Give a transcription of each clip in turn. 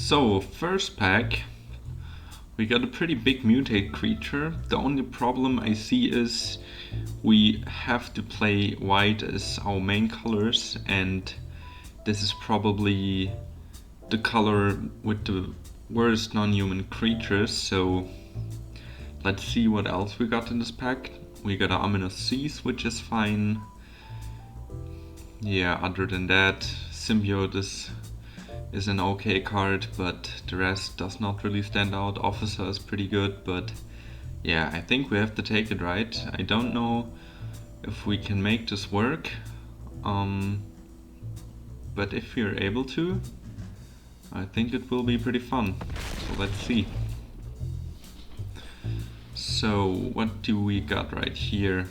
So, first pack, we got a pretty big mutate creature. The only problem I see is we have to play white as our main colors, and this is probably the color with the worst non-human creatures, so let's see what else we got in this pack. We got an Ominous Seas, which is fine. Yeah, other than that, Symbiote is an okay card, but the rest does not really stand out. Officer is pretty good, but yeah, I think we have to take it, right? I don't know if we can make this work, but if we're able to, I think it will be pretty fun. So let's see. So what do we got right here?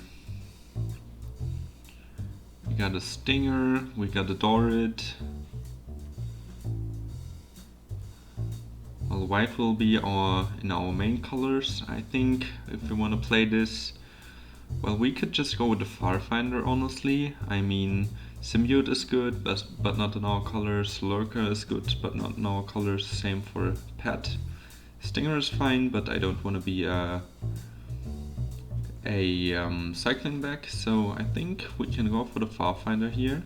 We got a Stinger, we got a Dorid. Well, white will be in our main colors, I think, if we want to play this. Well, we could just go with the Farfinder, honestly. I mean, Symbiote is good, but not in our colors. Lurker is good, but not in our colors. Same for Pet. Stinger is fine, but I don't want to be a cycling back, so I think we can go for the Farfinder here.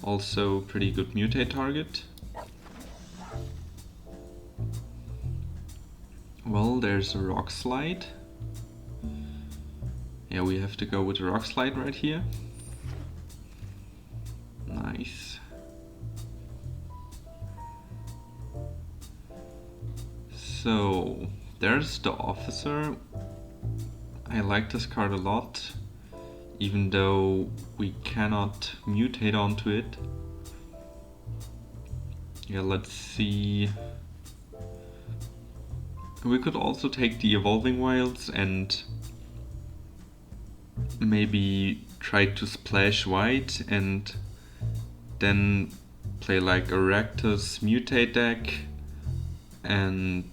Also, pretty good mutate target. Well, there's a Rock Slide. Yeah, we have to go with the Rock Slide right here. Nice. So, there's the Officer. I like this card a lot, even though we cannot mutate onto it. Yeah, let's see. We could also take the Evolving Wilds and maybe try to splash white and then play like a Rakdos mutate deck and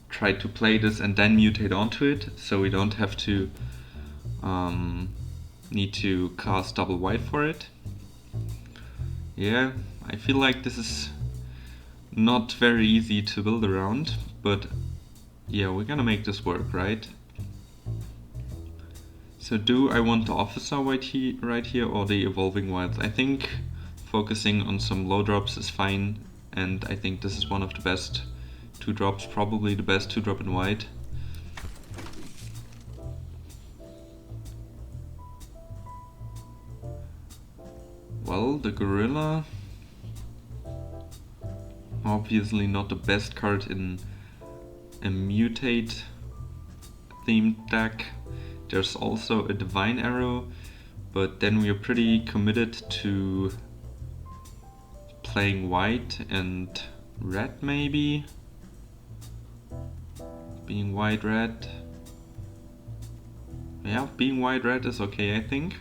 try to play this and then mutate onto it, so we don't have to need to cast double white for it. Yeah, I feel like this is not very easy to build around, but yeah, we're gonna make this work, right? So do I want the Officer right here or the Evolving Wilds? I think focusing on some low drops is fine, and I think this is one of the best 2-drops, probably the best 2-drop in white. Well, the Gorilla, obviously not the best card in a mutate themed deck. There's also a Divine Arrow, but then we are pretty committed to playing white and red, maybe? Being white-red. Yeah, being white-red is okay, I think.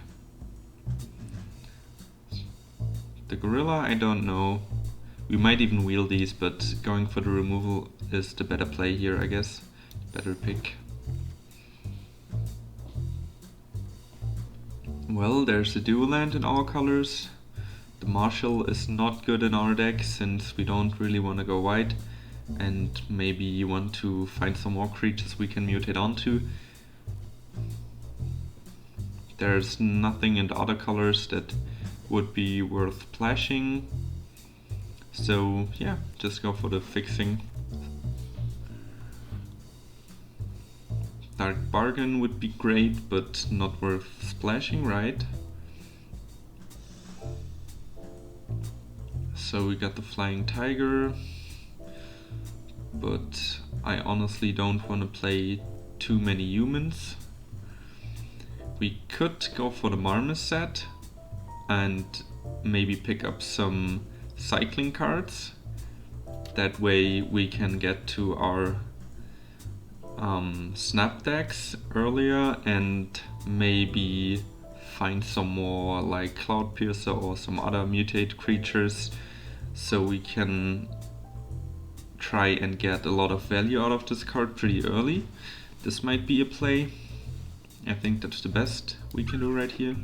The Gorilla, I don't know. We might even wheel these, but going for the removal is the better play here, I guess. Better pick. Well, there's a dual land in our colors. The Marshal is not good in our deck since we don't really want to go white, and maybe you want to find some more creatures we can mutate onto. There's nothing in the other colors that would be worth splashing, so yeah, just go for the fixing. Dark Bargain would be great, but not worth splashing, right? So we got the Flying Tiger, but I honestly don't want to play too many humans. We could go for the Marmoset and maybe pick up some cycling cards. That way we can get to our Snapdax earlier and maybe find some more like Cloudpiercer or some other mutate creatures, so we can try and get a lot of value out of this card pretty early. This might be a play. I think that's the best we can do right here.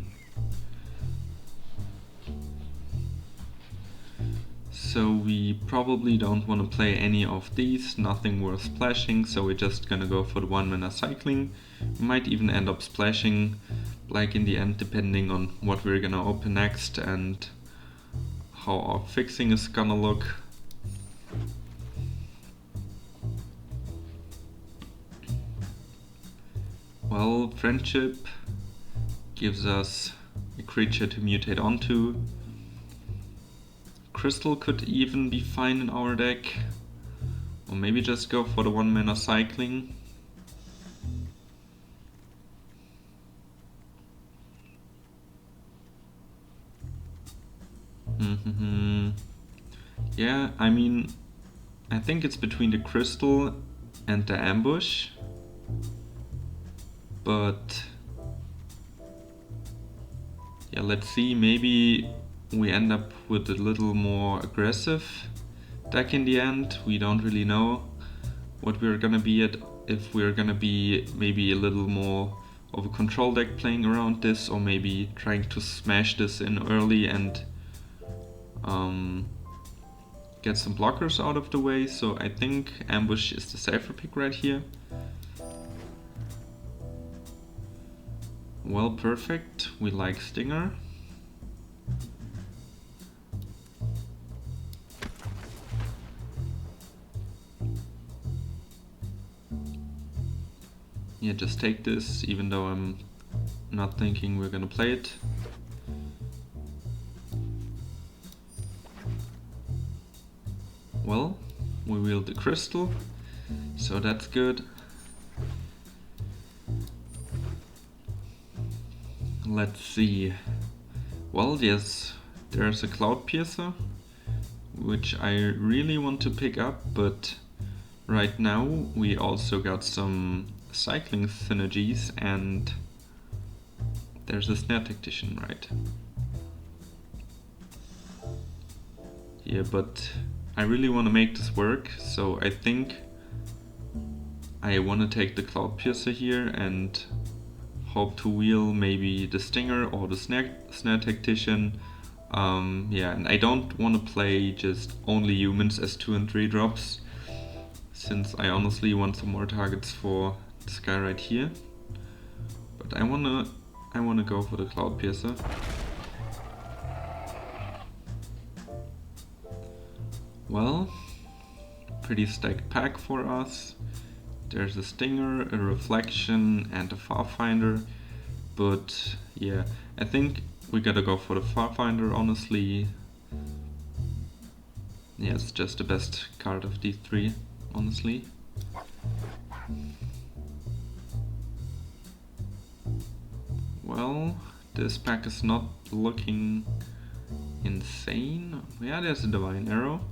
So we probably don't want to play any of these, nothing worth splashing, so we're just gonna go for the 1-mana cycling. We might even end up splashing, like in the end, depending on what we're gonna open next and how our fixing is gonna look. Well, Friendship gives us a creature to mutate onto. Crystal could even be fine in our deck. Or maybe just go for the 1-mana cycling. Yeah, I mean, I think it's between the Crystal and the Ambush. But yeah, let's see, maybe we end up with a little more aggressive deck in the end. We don't really know what we're gonna be at, if we're gonna be maybe a little more of a control deck playing around this, or maybe trying to smash this in early and get some blockers out of the way. So I think Ambush is the safer pick right here. Well, perfect. We like Stinger. Yeah, just take this, even though I'm not thinking we're gonna play it. Well, we wield the crystal, so that's good. Let's see. Well, yes, there's a Cloud Piercer, which I really want to pick up, but right now we also got some cycling synergies, and there's a Snare Tactician, right? Yeah, but I really want to make this work, so I think I want to take the Cloud Piercer here and hope to wheel maybe the Stinger or the Snare Tactician. Yeah, and I don't want to play just only humans as 2 and 3 drops, since I honestly want some more targets for this guy right here. But I wanna go for the Cloud Piercer. Well, pretty stacked pack for us. There's a Stinger, a Reflection, and a Farfinder. But yeah, I think we gotta go for the Farfinder, honestly. Yeah, it's just the best card of these 3, honestly. Well, this pack is not looking insane. Yeah, there's a Divine Arrow.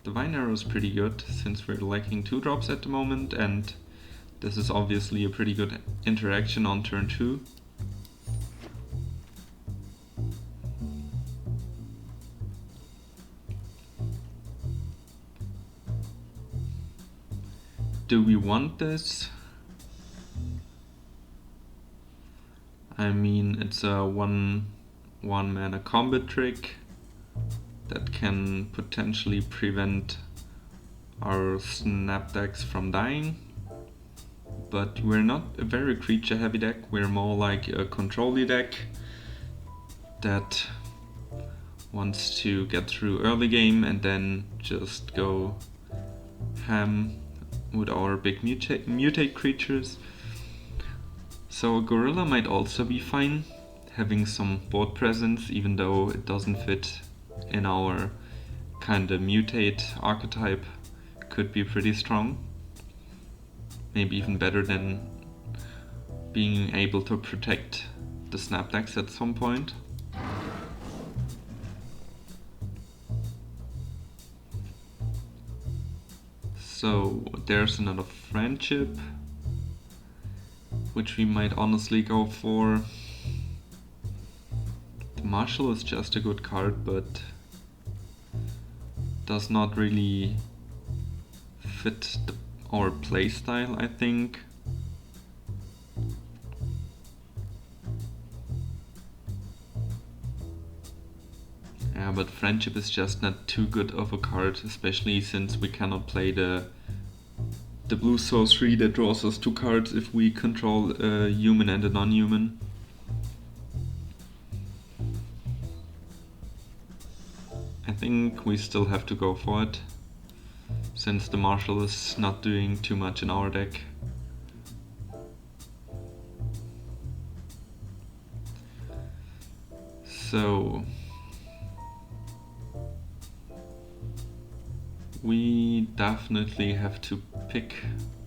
Divine Arrow is pretty good, since we're lacking 2 drops at the moment, and this is obviously a pretty good interaction on turn 2. Do we want this? I mean, it's a one mana combat trick that can potentially prevent our Snapdax from dying. But we're not a very creature heavy deck, we're more like a control-y deck that wants to get through early game and then just go ham with our big mutate creatures. So Gorilla might also be fine, having some board presence, even though it doesn't fit in our kinda mutate archetype, could be pretty strong. Maybe even better than being able to protect the Snapdax at some point. So there's another Friendship, which we might honestly go for. The Marshal is just a good card, but does not really fit our playstyle, I think. Yeah, but Friendship is just not too good of a card, especially since we cannot play the blue sorcery that draws us 2 cards if we control a human and a non-human. I think we still have to go for it, since the Marshal is not doing too much in our deck. So we definitely have to pick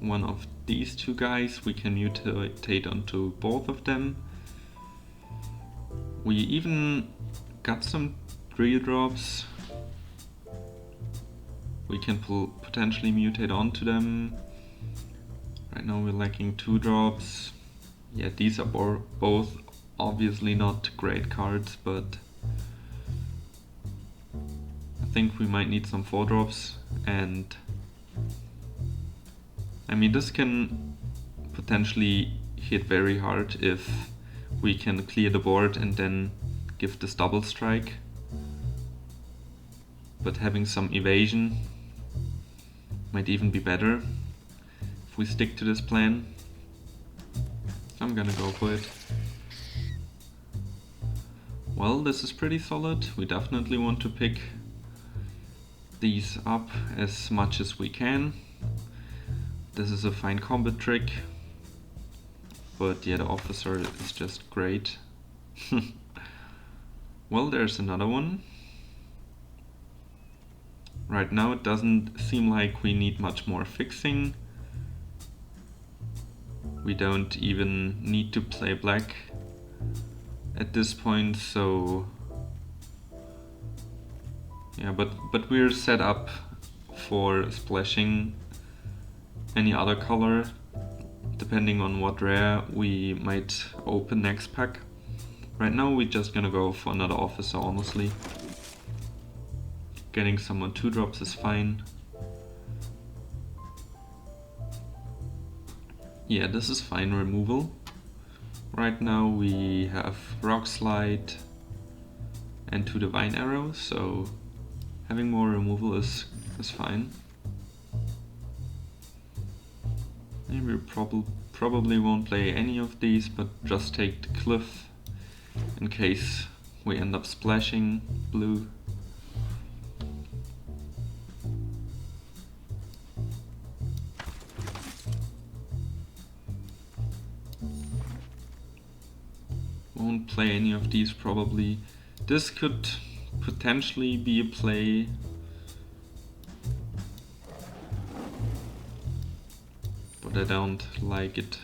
one of these 2 guys. We can mutate onto both of them. We even got some 3 drops. We can potentially mutate onto them. Right now we're lacking 2 drops. Yeah, these are both obviously not great cards, but I think we might need some 4 drops, and I mean this can potentially hit very hard if we can clear the board and then give this double strike. But having some evasion might even be better if we stick to this plan. I'm gonna go for it. Well, this is pretty solid. We definitely want to pick these up as much as we can. This is a fine combat trick, but yeah, the officer is just great. Well, there's another one. Right now it doesn't seem like we need much more fixing. We don't even need to play black at this point, so yeah, but we're set up for splashing any other color. Depending on what rare we might open next pack. Right now we're just gonna go for another officer, honestly. Getting someone 2 drops is fine. Yeah, this is fine removal. Right now we have Rock Slide and 2 Divine Arrows, so having more removal is fine. We probably won't play any of these, but just take the Cliff in case we end up splashing blue. Won't play any of these probably. This could potentially be a play. But I don't like it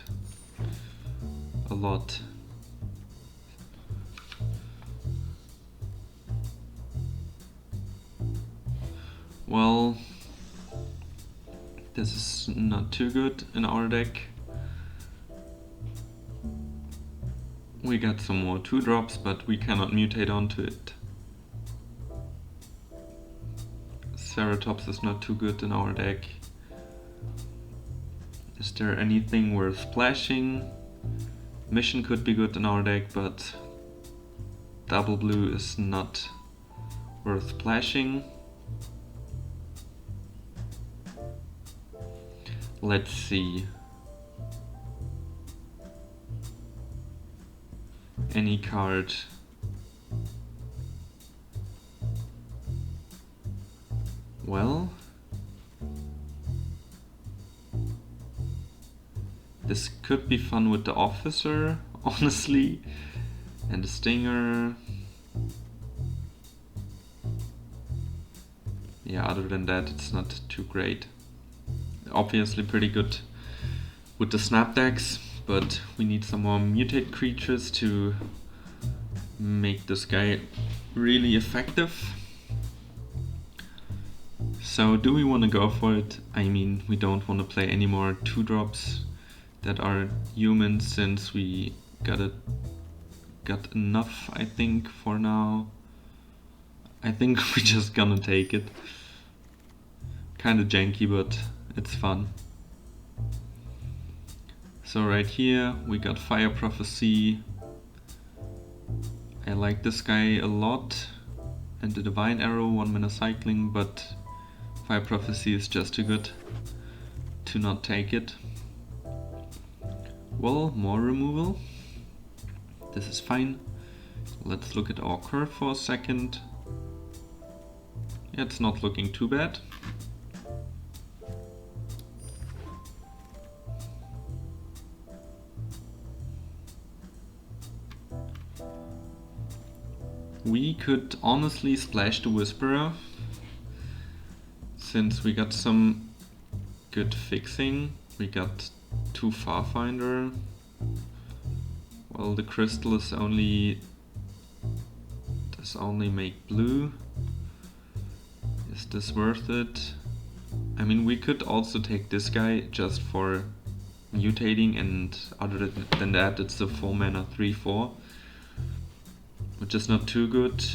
a lot. Well, this is not too good in our deck. We got some more 2 drops, but we cannot mutate onto it. Ceratops is not too good in our deck. Is there anything worth splashing? Mission could be good in our deck, but double blue is not worth splashing. Let's see. Any card. Well, this could be fun with the officer, honestly, and the stinger. Yeah, other than that, it's not too great. Obviously pretty good with the Snapdax, but we need some more mutate creatures to make this guy really effective. So do we want to go for it? I mean, we don't want to play any more 2 drops that are humans, since we got enough, I think, for now. I think we're just gonna take it. Kinda janky, but it's fun. So right here we got Fire Prophecy. I like this guy a lot. and the Divine Arrow, 1 mana cycling, but Fire Prophecy is just too good to not take it. Well, more removal. This is fine. Let's look at our curve for a second. Yeah, it's not looking too bad. We could honestly splash the Whisperer, since we got some good fixing. We got 2 Farfinder. Well, the crystal is does only make blue. Is this worth it? I mean, we could also take this guy just for mutating, and other than that it's the 4 mana 3/4, which is not too good.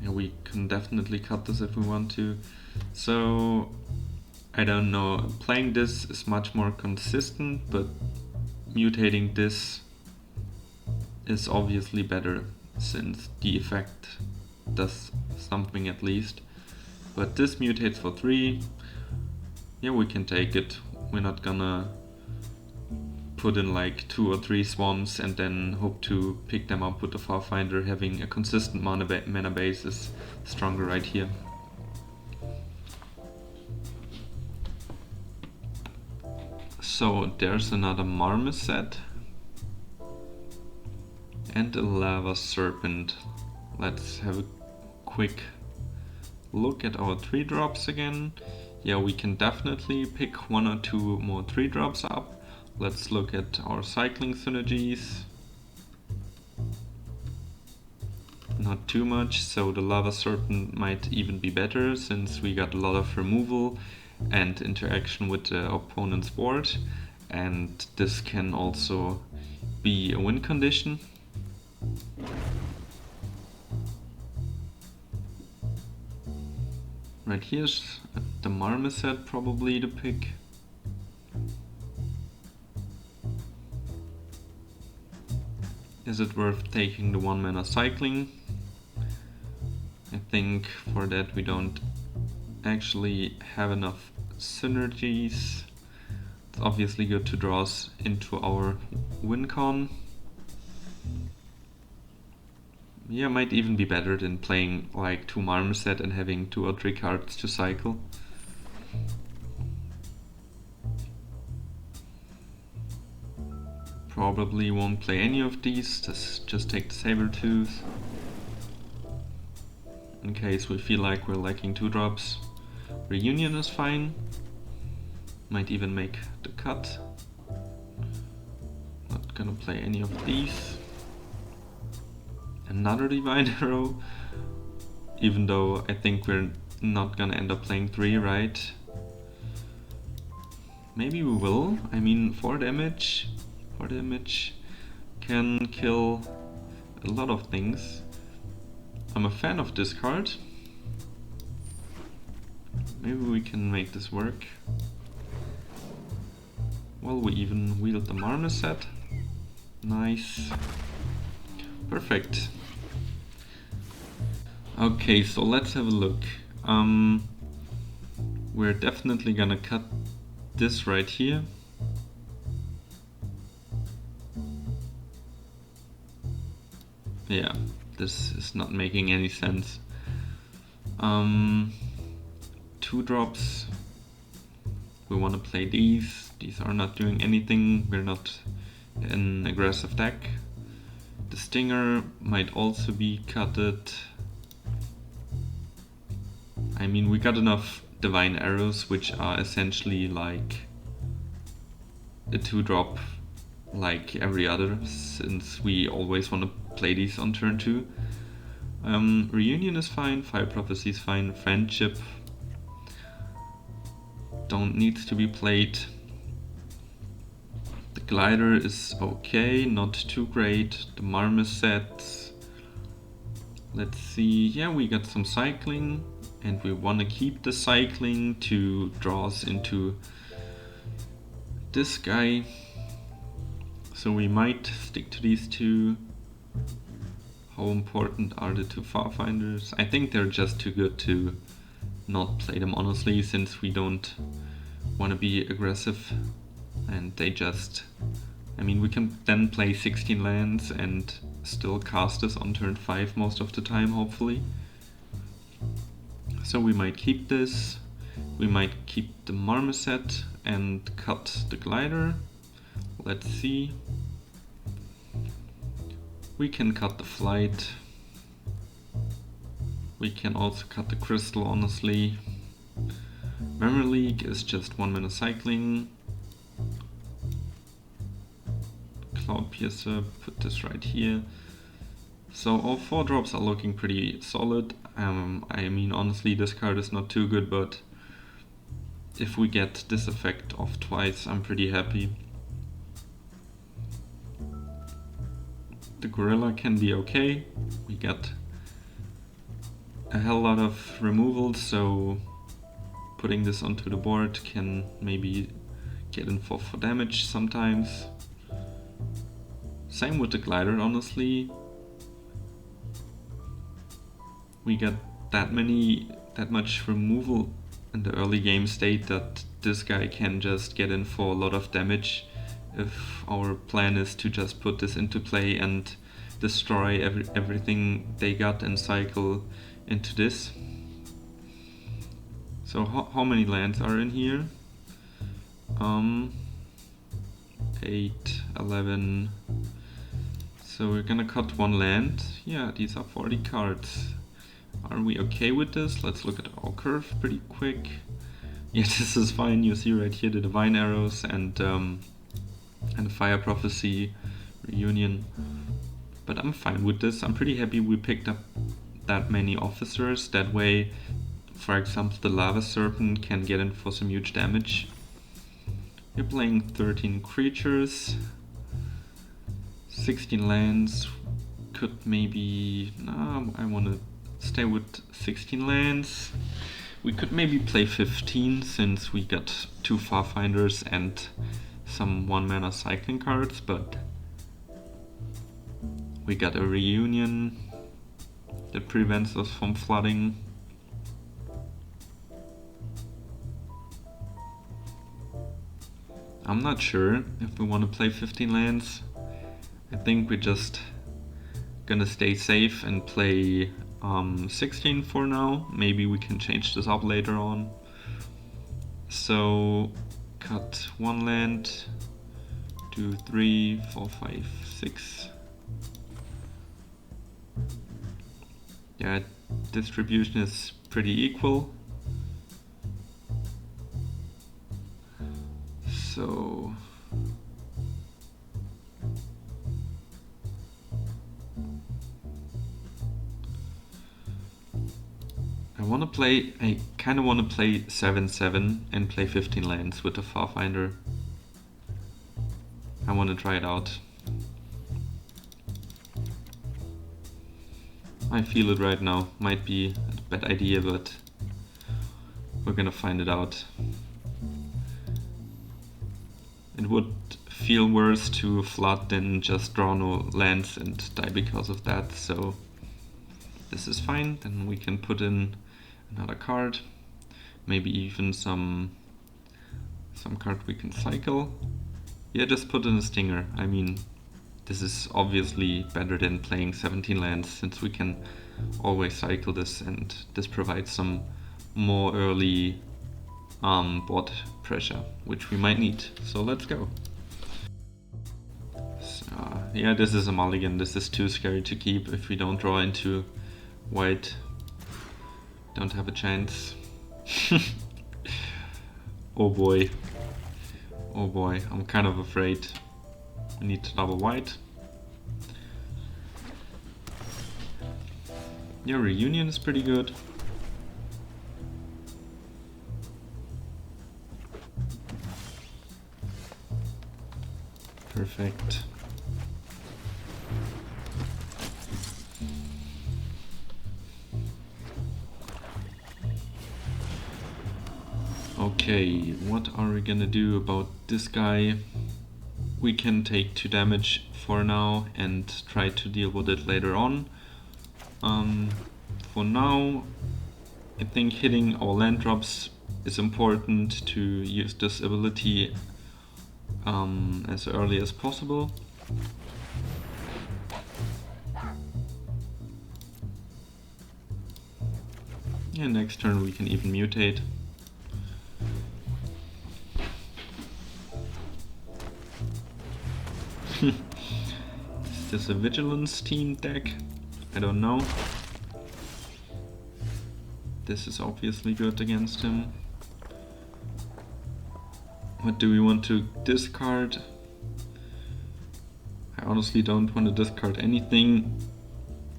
Yeah, we can definitely cut this if we want to. So I don't know, playing this is much more consistent, but mutating this is obviously better, since the effect does something at least. But this mutates for 3. Yeah, we can take it. We're not gonna put in like 2 or 3 swamps and then hope to pick them up with the Farfinder. Having a consistent mana base is stronger right here. So there's another Marmoset and a Lava Serpent. Let's have a quick look at our 3-drops again. Yeah, we can definitely pick 1 or 2 more 3-drops up. Let's look at our cycling synergies. Not too much, so the Lava Serpent might even be better, since we got a lot of removal and interaction with the opponent's board, and this can also be a win condition. Right here's the Marmoset, probably the pick. Is it worth taking the 1 mana cycling? I think for that we don't actually have enough synergies. It's obviously good to draw us into our win con. Yeah, might even be better than playing like 2 Marmoset and having 2 or 3 cards to cycle. Probably won't play any of these, just take the Sabertooth. In case we feel like we're lacking 2-drops. Reunion is fine. Might even make the cut. Not gonna play any of these. Another Divine Arrow, even though I think we're not gonna end up playing 3, right? Maybe we will. I mean, 4 damage can kill a lot of things. I'm a fan of this card. Maybe we can make this work. Well, we even wield the Marmoset. Nice. Perfect. Okay, so let's have a look. We're definitely gonna cut this right here. Yeah, this is not making any sense. 2-drops. We want to play these. These are not doing anything. We're not an aggressive deck. The Stinger might also be cutted. I mean, we got enough Divine Arrows, which are essentially like a 2-drop like every other, since we always want to play these on turn 2. Reunion is fine, Fire Prophecy is fine, Friendship don't need to be played. The Glider is okay, not too great. The Marmoset, let's see, yeah, we got some cycling, and we want to keep the cycling to draw us into this guy. So we might stick to these 2. How important are the two Farfinders? I think they're just too good to not play them, honestly, since we don't want to be aggressive. And they just... I mean, we can then play 16 lands and still cast this on turn 5 most of the time, hopefully. So we might keep this. We might keep the Marmoset and cut the Glider. Let's see. We can cut the Flight. We can also cut the Crystal, honestly. Memory Leak is just 1 mana cycling. Cloud Piercer, put this right here. So all 4 drops are looking pretty solid. I mean, honestly, this card is not too good, but if we get this effect off twice, I'm pretty happy. The Gorilla can be okay. We got a hell lot of removals, so putting this onto the board can maybe get in for damage sometimes. Same with the Glider, honestly. We got that much removal in the early game state that this guy can just get in for a lot of damage if our plan is to just put this into play and destroy everything they got and cycle into this. So how many lands are in here? 8, 11. So we're gonna cut 1 land. Yeah, these are 40 cards. Are we okay with this? Let's look at our curve pretty quick. Yeah, this is fine. You see right here the Divine Arrows and Fire Prophecy Reunion. But I'm fine with this. I'm pretty happy we picked up that many officers. That way, for example, the Lava Serpent can get in for some huge damage. We're playing 13 creatures, 16 lands. Could maybe... No, I want to stay with 16 lands. We could maybe play 15 since we got 2 Farfinders and some 1 mana cycling cards, but we got a Reunion that prevents us from flooding. I'm not sure if we want to play 15 lands. I think we're just gonna stay safe and play 16 for now. Maybe we can change this up later on. So cut 1 land, 2, 3, 4, 5, 6. Yeah, distribution is pretty equal. So I kind of want to play 7/7 and play 15 lands with the Farfinder. I want to try it out. I feel it right now. Might be a bad idea, but we're gonna find it out. It would feel worse to flood than just draw no lands and die because of that, so this is fine. Then we can put in another card, maybe even some card we can cycle. Yeah, just put in a Stinger. I mean, this is obviously better than playing 17 lands since we can always cycle this, and this provides some more early board pressure, which we might need. So let's go. So, yeah, this is a mulligan. This is too scary to keep. If we don't draw into white, don't have a chance. Oh boy. Oh boy, I'm kind of afraid. We need to double white. Yeah, Reunion is pretty good. Perfect. Okay, what are we gonna do about this guy? We can take 2 damage for now and try to deal with it later on. For now, I think hitting our land drops is important to use this ability as early as possible. And next turn we can even mutate. Is this a Vigilance team deck? I don't know. This is obviously good against him. What do we want to discard? I honestly don't want to discard anything.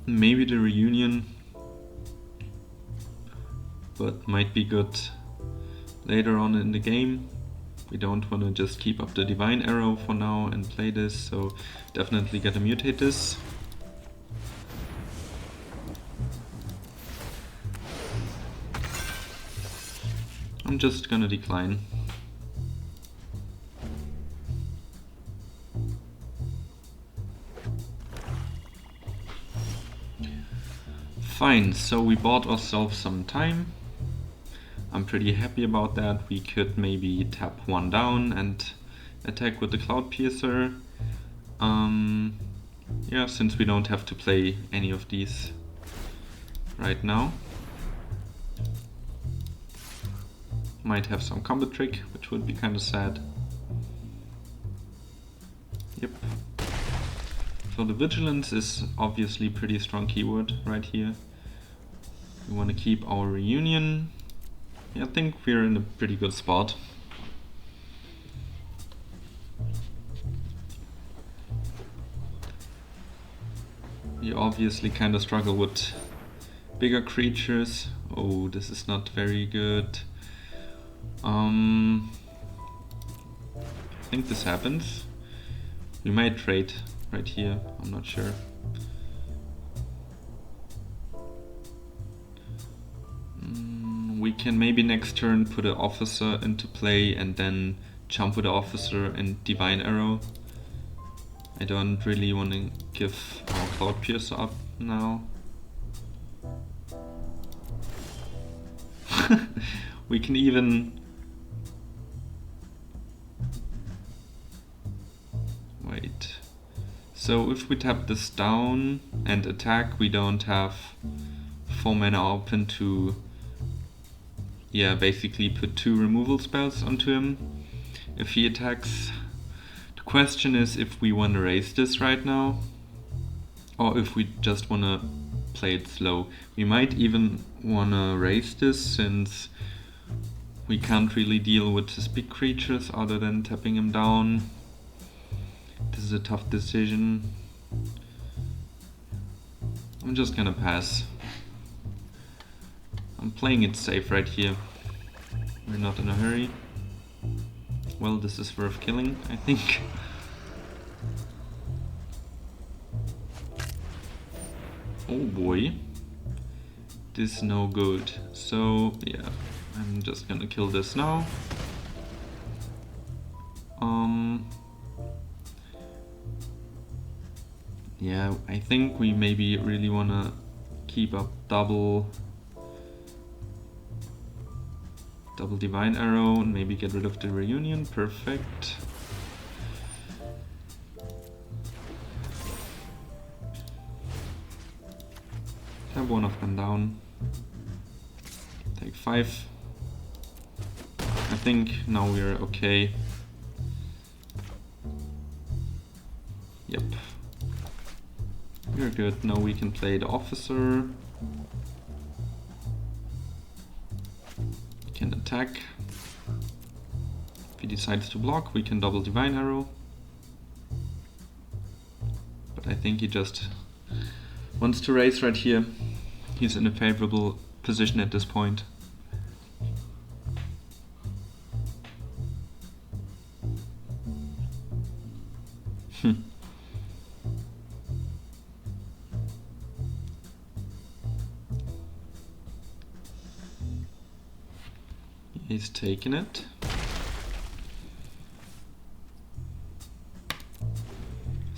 Maybe the Reunion, but might be good later on in the game. We don't want to just keep up the Divine Arrow for now and play this, so definitely gotta mutate this. I'm just gonna decline. Fine, so we bought ourselves some time. I'm pretty happy about that. We could maybe tap one down and attack with the Cloud Piercer. Yeah, since we don't have to play any of these right now. Might have some combat trick, which would be kind of sad. Yep. So the Vigilance is obviously pretty strong keyword right here. We want to keep our Reunion. Yeah, I think we're in a pretty good spot. We obviously kind of struggle with bigger creatures. Oh, this is not very good. I think this happens. We might trade right here, I'm not sure. We can maybe next turn put an Officer into play and then jump with the Officer and Divine Arrow. I don't really want to give our Cloud Piercer up now. We can even... Wait. So if we tap this down and attack, we don't have 4 mana open to... Yeah, basically put 2 removal spells onto him if he attacks. The question is if we want to raise this right now or if we just want to play it slow. We might even want to raise this since we can't really deal with his big creatures other than tapping him down. This is a tough decision. I'm just gonna pass. I'm playing it safe right here. We're not in a hurry. Well, this is worth killing, I think. Oh boy. This is no good. So, yeah, I'm just gonna kill this now. Yeah, I think we maybe really wanna keep up double Divine Arrow and maybe get rid of the Reunion. Perfect. Have one of them down. Take 5. I think now we're okay. Yep. We're good. Now we can play the Officer. Can attack. If he decides to block, we can double Divine Arrow. But I think he just wants to raise right here. He's in a favorable position at this point. He's taking it.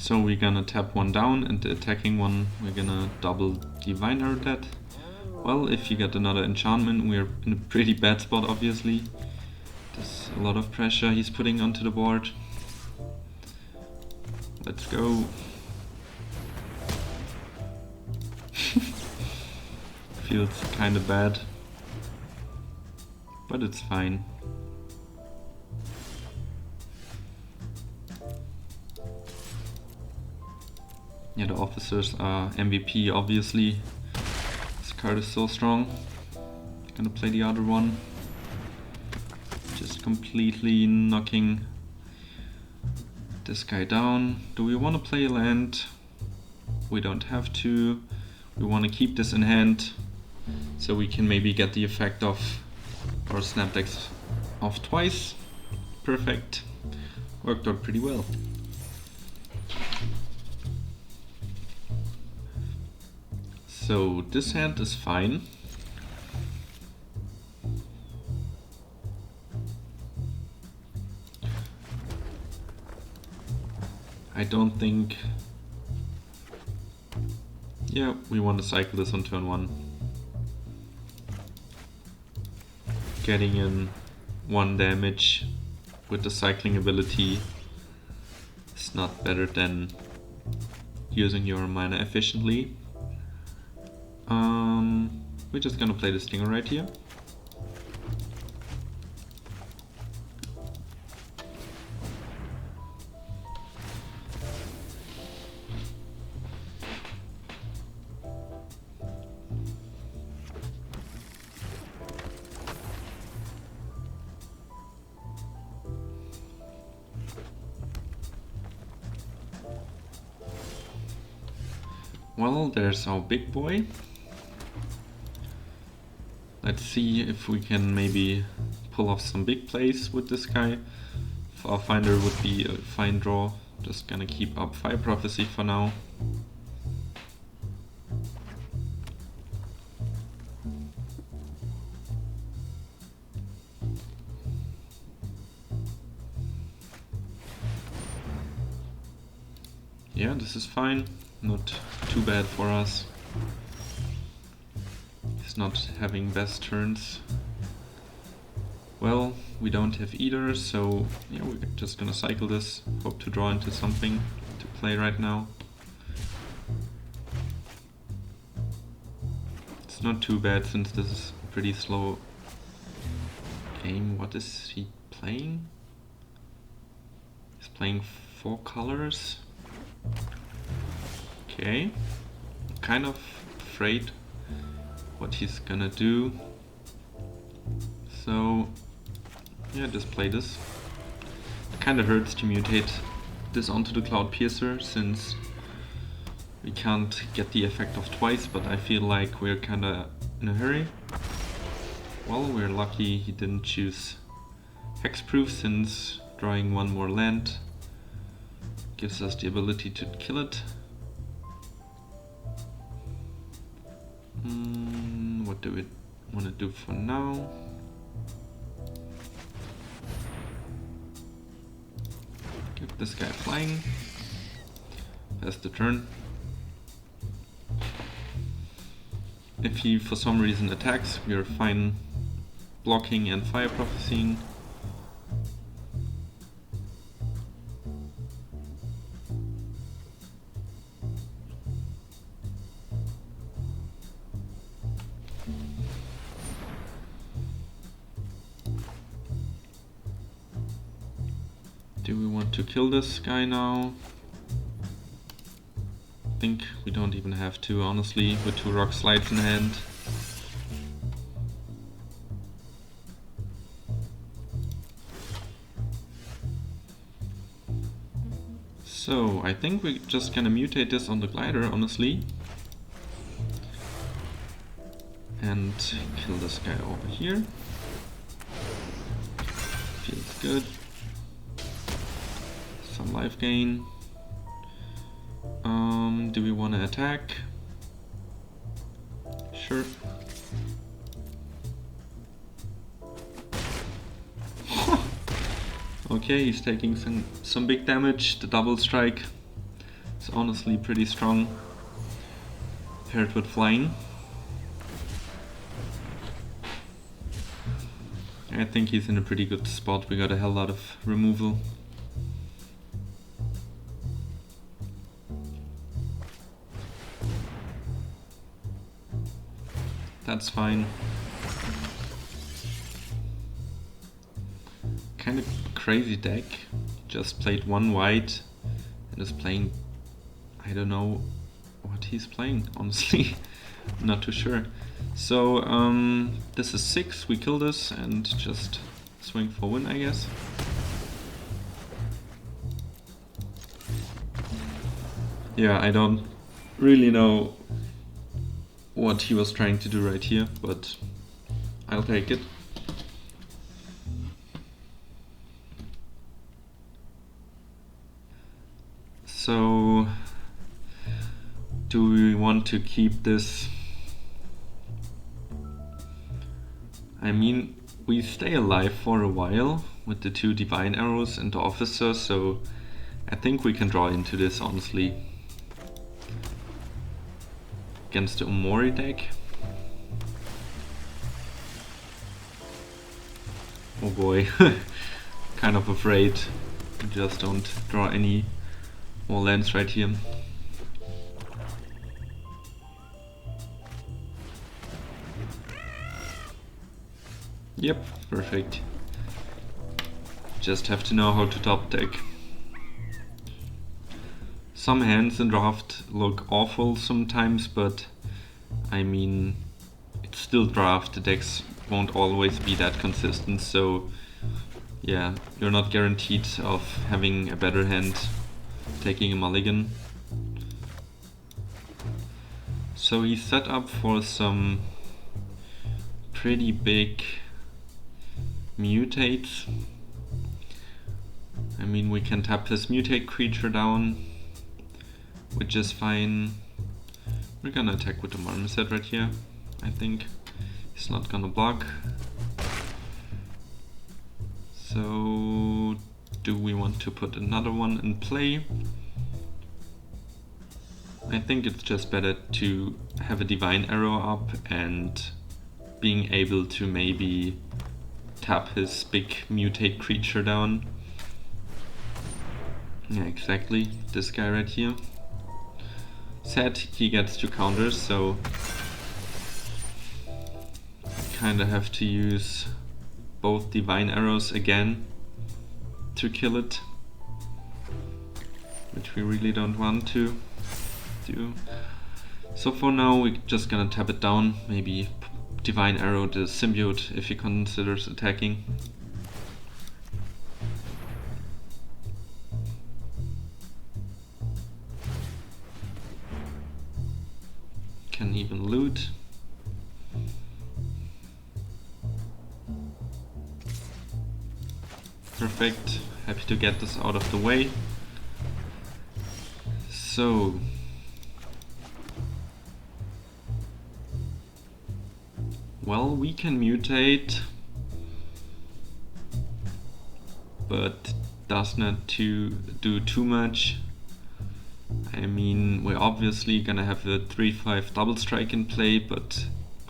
So we're gonna tap one down, and the attacking one we're gonna double Divine Arrow that. Well, if you get another enchantment, we're in a pretty bad spot, obviously. There's a lot of pressure he's putting onto the board. Let's go. Feels kinda bad, but it's fine. Yeah, the officers are MVP, obviously. This card is so strong. Gonna play the other one. Just completely knocking this guy down. Do we want to play a land? We don't have to. We want to keep this in hand, so we can maybe get the effect of our Snapdax off twice. Perfect. Worked out pretty well. So this hand is fine. I don't think... Yeah, we want to cycle this on turn 1. Getting in 1 damage with the cycling ability is not better than using your mana efficiently. We're just gonna play the Stinger right here. Well, there's our big boy. Let's see if we can maybe pull off some big plays with this guy. Our Finder would be a fine draw. Just gonna keep up Fire Prophecy for now. Yeah, this is fine. Not too bad for us. He's not having best turns. Well, we don't have either, so yeah, we're just gonna cycle this. Hope to draw into something to play right now. It's not too bad since this is a pretty slow game. What is he playing? He's playing 4 colors. Okay, kind of afraid what he's gonna do. So yeah, just play this. It kinda hurts to mutate this onto the Cloud Piercer since we can't get the effect of twice, but I feel like we're kinda in a hurry. Well, we're lucky he didn't choose Hexproof since drawing 1 more land gives us the ability to kill it. What do we want to do for now? Give this guy flying. That's the turn. If he for some reason attacks, we are fine blocking and Fire Prophecying. Do we want to kill this guy now? I think we don't even have to, honestly, with 2 Rock Slides in hand. So I think we're just gonna mutate this on the glider, honestly. And kill this guy over here. Feels good. Some life gain. Do we want to attack? Sure. Okay, he's taking some big damage. The double strike honestly pretty strong paired with flying. I think he's in a pretty good spot. We got a hell lot of removal. That's fine. Kind of crazy deck. Just played one white and is playing, I don't know what he's playing, honestly. Not too sure. So this is 6, we kill this and just swing for win, I guess. Yeah, I don't really know what he was trying to do right here, but I'll take it. So, do we want to keep this? I mean, we stay alive for a while with the 2 divine arrows and the officer, so I think we can draw into this, honestly. Against the Omori deck. Oh boy, kind of afraid. Just don't draw any more lands right here. Yep, perfect. Just have to know how to top deck. Some hands in draft look awful sometimes, but I mean, it's still draft. The decks won't always be that consistent, so yeah, you're not guaranteed of having a better hand taking a mulligan. So he's set up for some pretty big mutates. I mean, we can tap his mutate creature down, which is fine. We're gonna attack with the Marmoset right here, I think. He's not gonna block. So, do we want to put another one in play? I think it's just better to have a divine arrow up and being able to maybe tap his big mutate creature down. Yeah, exactly. This guy right here. Sad he gets 2 counters, so kinda have to use both divine arrows again to kill it, which we really don't want to do. So for now we're just gonna tap it down, maybe divine arrow the symbiote if he considers attacking. Can even loot. Perfect, happy to get this out of the way. So, well, we can mutate, but does not to do too much. I mean, we're obviously gonna have a 3/5 double strike in play, but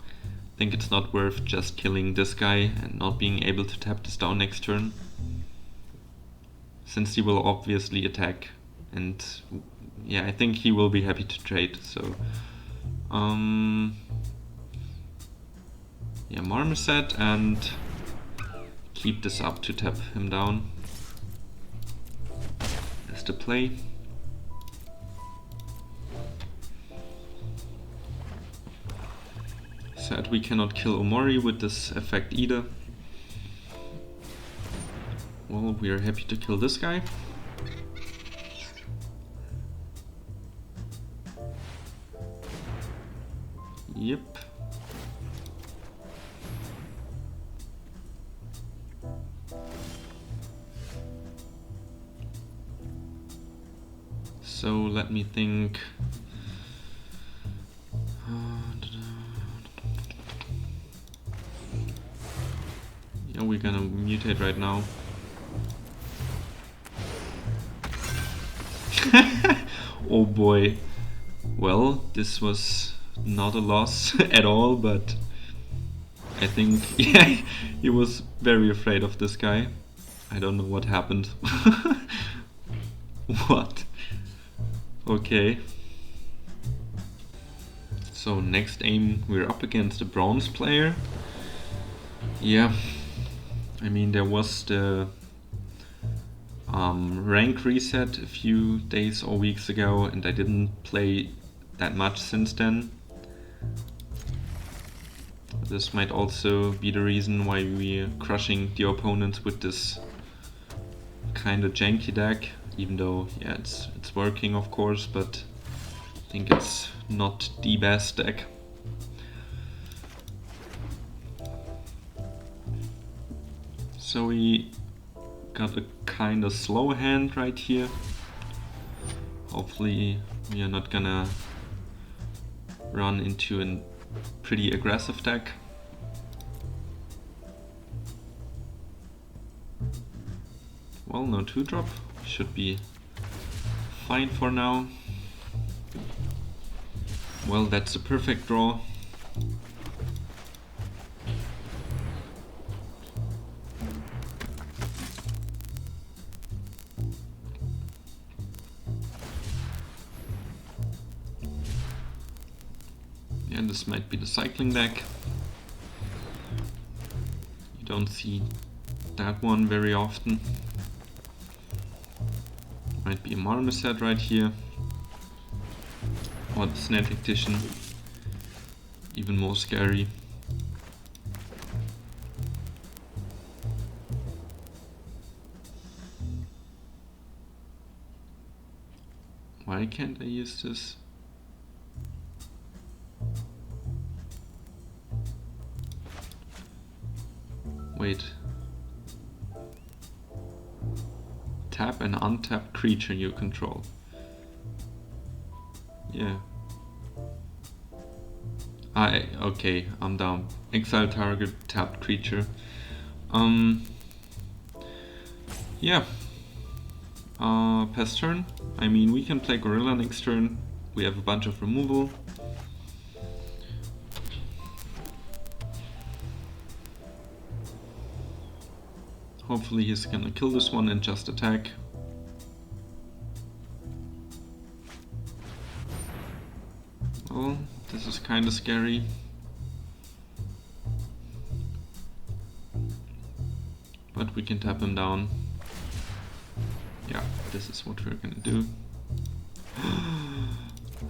I think it's not worth just killing this guy and not being able to tap this down next turn, since he will obviously attack, and yeah, I think he will be happy to trade. So yeah, Marmoset and keep this up to tap him down. That's the play. Sad we cannot kill Omori with this effect either. Well, we are happy to kill this guy. Yep. So let me think. Yeah, we're gonna mutate right now. Oh boy. Well, this was not a loss at all, but I think, yeah, he was very afraid of this guy. I don't know what happened. What? Okay. So next aim, we're up against a bronze player. Yeah, I mean, there was the rank reset a few days or weeks ago, and I didn't play that much since then. This might also be the reason why we're crushing the opponents with this kind of janky deck, even though, yeah, it's working of course, but I think it's not the best deck. So we got a kind of slow hand right here. Hopefully we are not gonna run into a pretty aggressive deck. Well, no 2-drop. Should be fine for now. Well, that's a perfect draw. Yeah, this might be the cycling deck. You don't see that one very often. Might be a Marmoset right here. Or the Snare Tactician. Even more scary. Why can't I use this? Wait. Tap an untapped creature you control. Yeah. Okay, I'm down. Exile target tapped creature. Yeah. Pass turn. I mean, we can play Gorilla next turn. We have a bunch of removal. Hopefully he's gonna kill this one and just attack. Well, this is kinda scary. But we can tap him down. Yeah, this is what we're gonna do.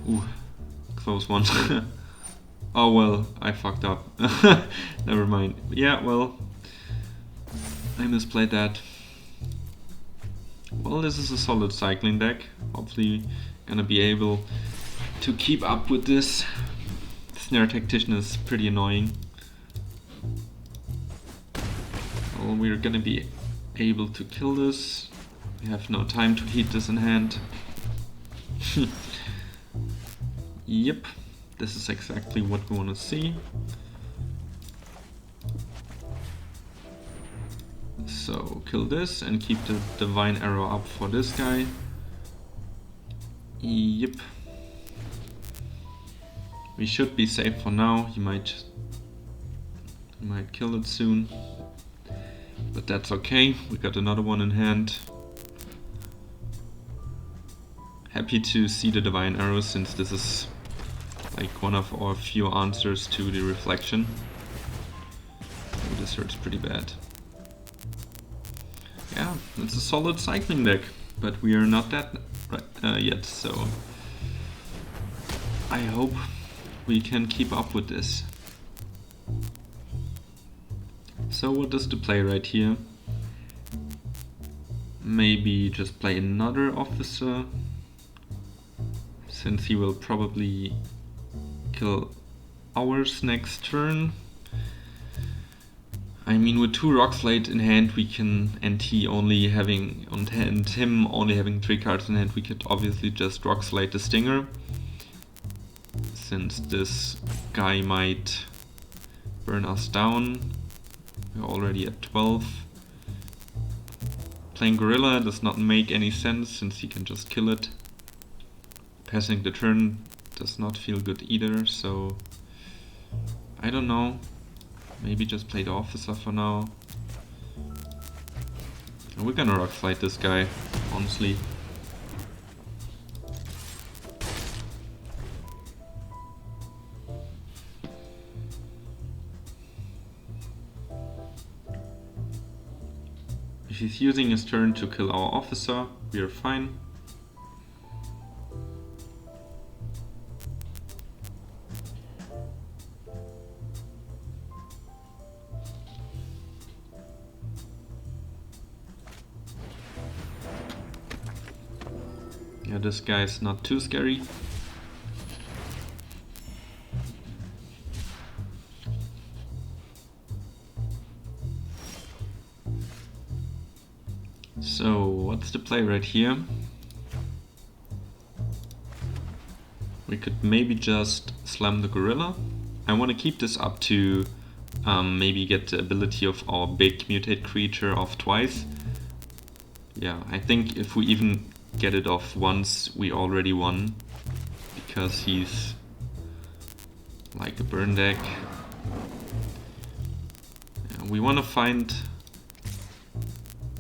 Ooh, close one. Oh well, I fucked up. Never mind. Yeah, well, I misplayed that. Well, this is a solid cycling deck. Hopefully gonna be able to keep up with this. Snare Tactician is pretty annoying. Well, we're gonna be able to kill this. We have no time to heat this in hand. Yep, this is exactly what we want to see. So kill this and keep the Divine Arrow up for this guy. Yep. We should be safe for now. He might kill it soon. But that's okay. We got another one in hand. Happy to see the Divine Arrow since this is like one of our few answers to the reflection. Oh, this hurts pretty bad. Yeah, it's a solid cycling deck, but we are not that yet, so I hope we can keep up with this. So what is the play right here? Maybe just play another officer, since he will probably kill ours next turn. I mean, with 2 Rockslate in hand, we can, and him only having 3 cards in hand, we could obviously just Rockslate the Stinger, since this guy might burn us down. We're already at 12. Playing Gorilla does not make any sense since he can just kill it. Passing the turn does not feel good either, so I don't know. Maybe just play the officer for now. We're gonna rock fight this guy, honestly. If he's using his turn to kill our officer, we are fine. Yeah, this guy's not too scary. So, what's the play right here? We could maybe just slam the gorilla. I want to keep this up to maybe get the ability of our big mutate creature off twice. Yeah, I think if we even get it off once, we already won. Because he's like a burn deck. Yeah, we want to find...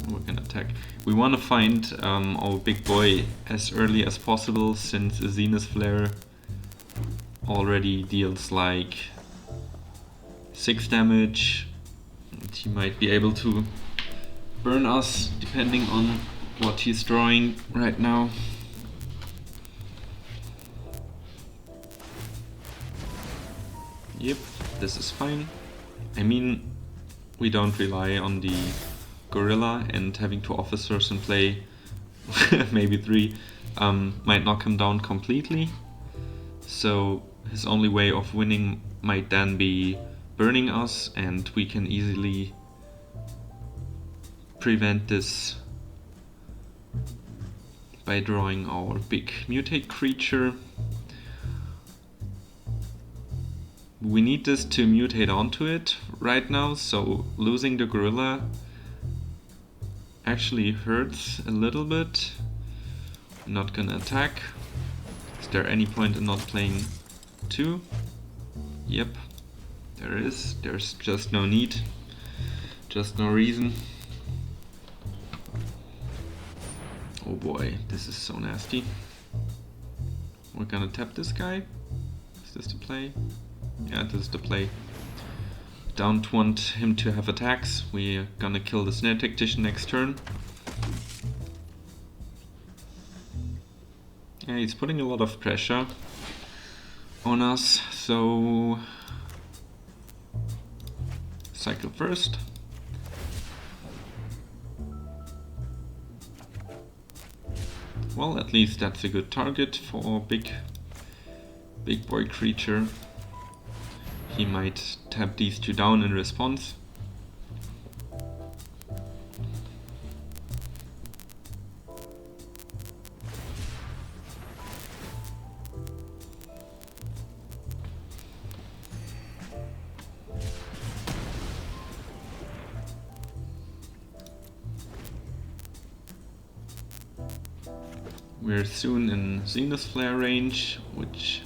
We're gonna attack. We want to find our big boy as early as possible, since a Zenith Flare already deals like 6 damage. And he might be able to burn us depending on what he's drawing right now. Yep, this is fine. I mean, we don't rely on the gorilla, and having 2 officers in play, maybe 3, might knock him down completely. So his only way of winning might then be burning us, and we can easily prevent this by drawing our big mutate creature. We need this to mutate onto it right now, so losing the gorilla actually hurts a little bit. I'm not gonna attack. Is there any point in not playing 2? Yep, there is. There's just no need. Just no reason. Oh boy, this is so nasty. We're gonna tap this guy. Is this the play? Yeah, this is the play. Don't want him to have attacks. We're gonna kill the Snare Tactician next turn. Yeah, he's putting a lot of pressure on us, so cycle first. Well, at least that's a good target for big boy creature. He might tap these 2 down in response. We're soon in Zenith Flare range, which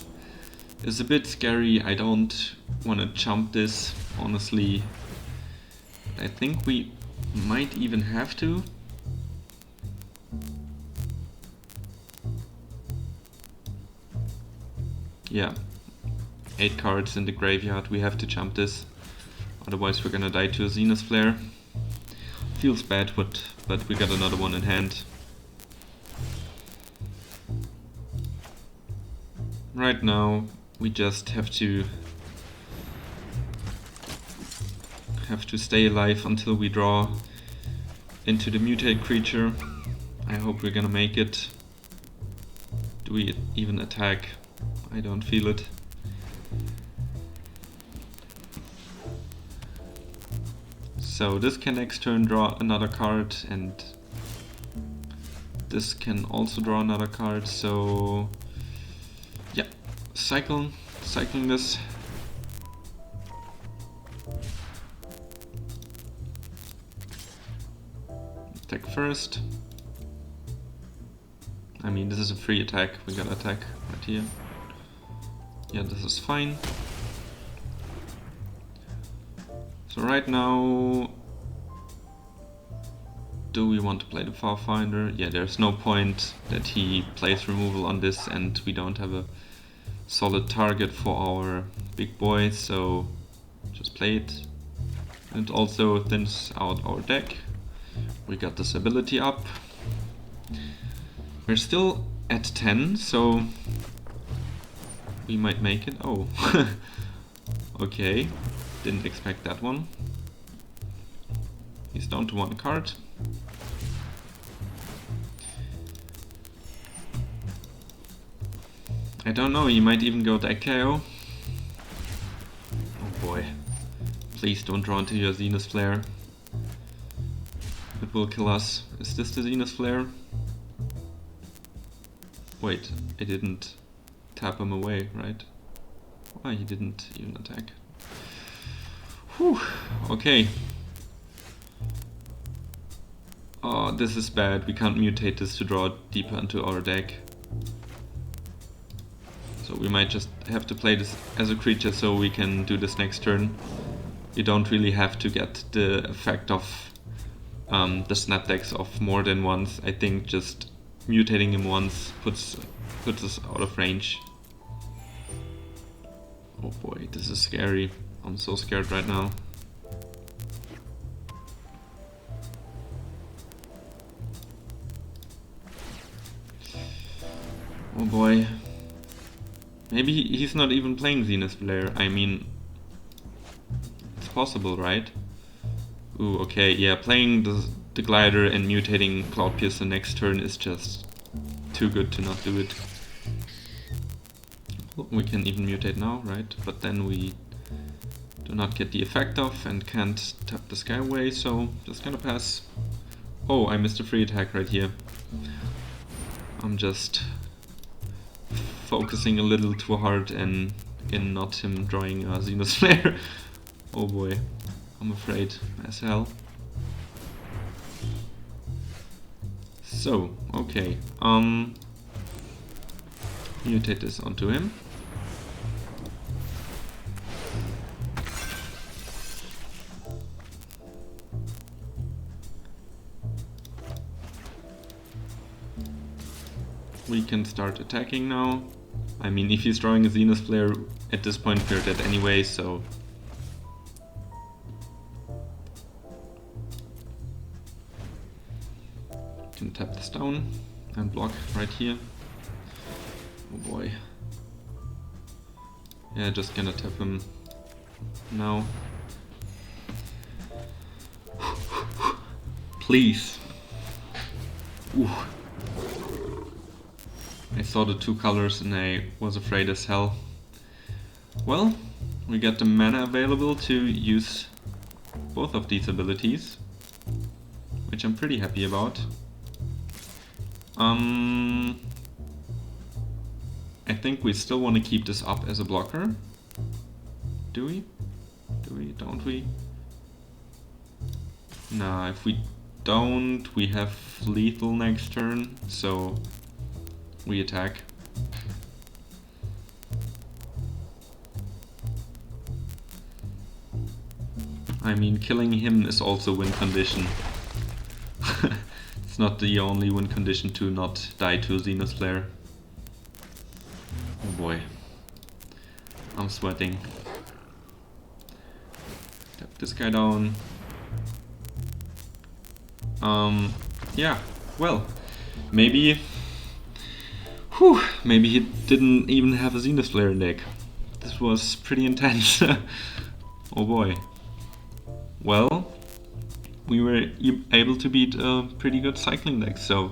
is a bit scary. I don't want to jump this, honestly. I think we might even have to. Yeah, 8 cards in the graveyard, we have to jump this. Otherwise we're gonna die to a Zenith Flare. Feels bad, but we got another one in hand. Right now we just have to stay alive until we draw into the mutate creature. I hope we're gonna make it. Do we even attack? I don't feel it. So this can next turn draw another card, and this can also draw another card, so yeah, cycling this. Attack first. I mean, this is a free attack. We gotta attack right here. Yeah, this is fine. So right now, do we want to play the Farfinder? Yeah, there's no point that he plays removal on this and we don't have a solid target for our big boy, so just play it. And also thins out our deck. We got this ability up. We're still at 10, so we might make it. Oh, okay, didn't expect that one. He's down to 1 card. I don't know, he might even go deck KO. Oh boy. Please don't draw into your Zenith Flare. It will kill us. Is this the Zenith Flare? Wait, I didn't tap him away, right? Why, he didn't even attack. Whew, okay. Oh, this is bad. We can't mutate this to draw deeper into our deck. So we might just have to play this as a creature so we can do this next turn. You don't really have to get the effect of the Snapdax of more than once. I think just mutating him once puts us out of range. Oh boy, this is scary. I'm so scared right now. Oh boy. Maybe he's not even playing Zenith Flare. I mean, it's possible, right? Ooh, okay, yeah, playing the glider and mutating Cloud Pierce the next turn is just too good to not do it. We can even mutate now, right? But then we do not get the effect off and can't tap the sky away, so just gonna pass. Oh, I missed a free attack right here. I'm just focusing a little too hard in not him drawing a Zenith Flare. Oh boy, I'm afraid as hell. So, okay, mutate this onto him. We can start attacking now. I mean, if he's drawing a Zenith Flare, at this point we're dead anyway, so... Can tap this down and block right here. Oh boy. Yeah, just gonna tap him now. Please. Ooh. I saw the 2 colors and I was afraid as hell. Well, we got the mana available to use both of these abilities, which I'm pretty happy about. I think we still want to keep this up as a blocker. Do we? Do we? Don't we? Nah, if we don't, we have lethal next turn, so we attack. I mean, killing him is also win condition. It's not the only win condition to not die to Zenith Flare. Oh boy. I'm sweating. Tap this guy down. Yeah, well, maybe... Whew, maybe he didn't even have a Zenith Flare deck. This was pretty intense. Oh boy. Well, we were able to beat a pretty good cycling deck, so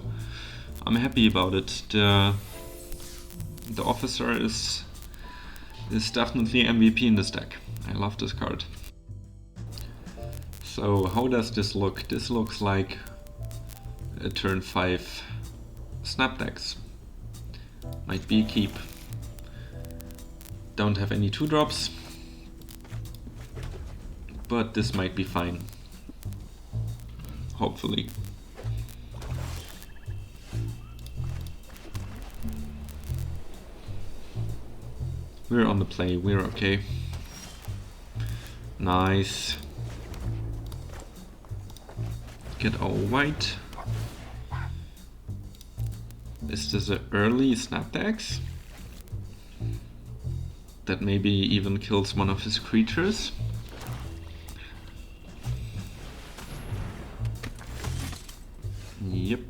I'm happy about it. The officer is definitely MVP in this deck. I love this card. So how does this look? This looks like a turn 5 Snapdax. Might be a keep. Don't have any 2-drops, but this might be fine. Hopefully. We're on the play, we're okay. Nice. Get our white. Is this an early Snapdax? That maybe even kills one of his creatures? Yep.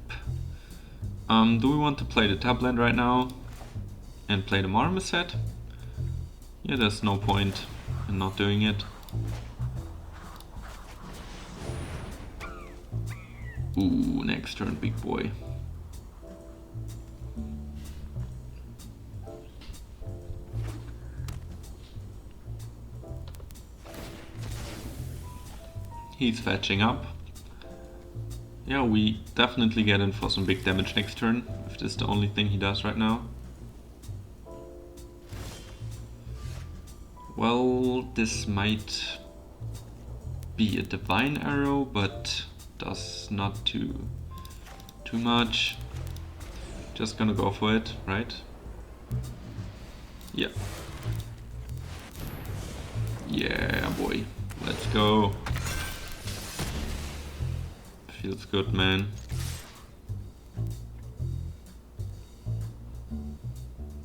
Do we want to play the tablet right now and play the Marmoset? Yeah, there's no point in not doing it. Ooh, next turn, big boy. He's fetching up. Yeah, we definitely get in for some big damage next turn, if this is the only thing he does right now. Well, this might be a Divine Arrow, but does not too much. Just gonna go for it, right? Yeah. Yeah, boy. Let's go. Feels good, man.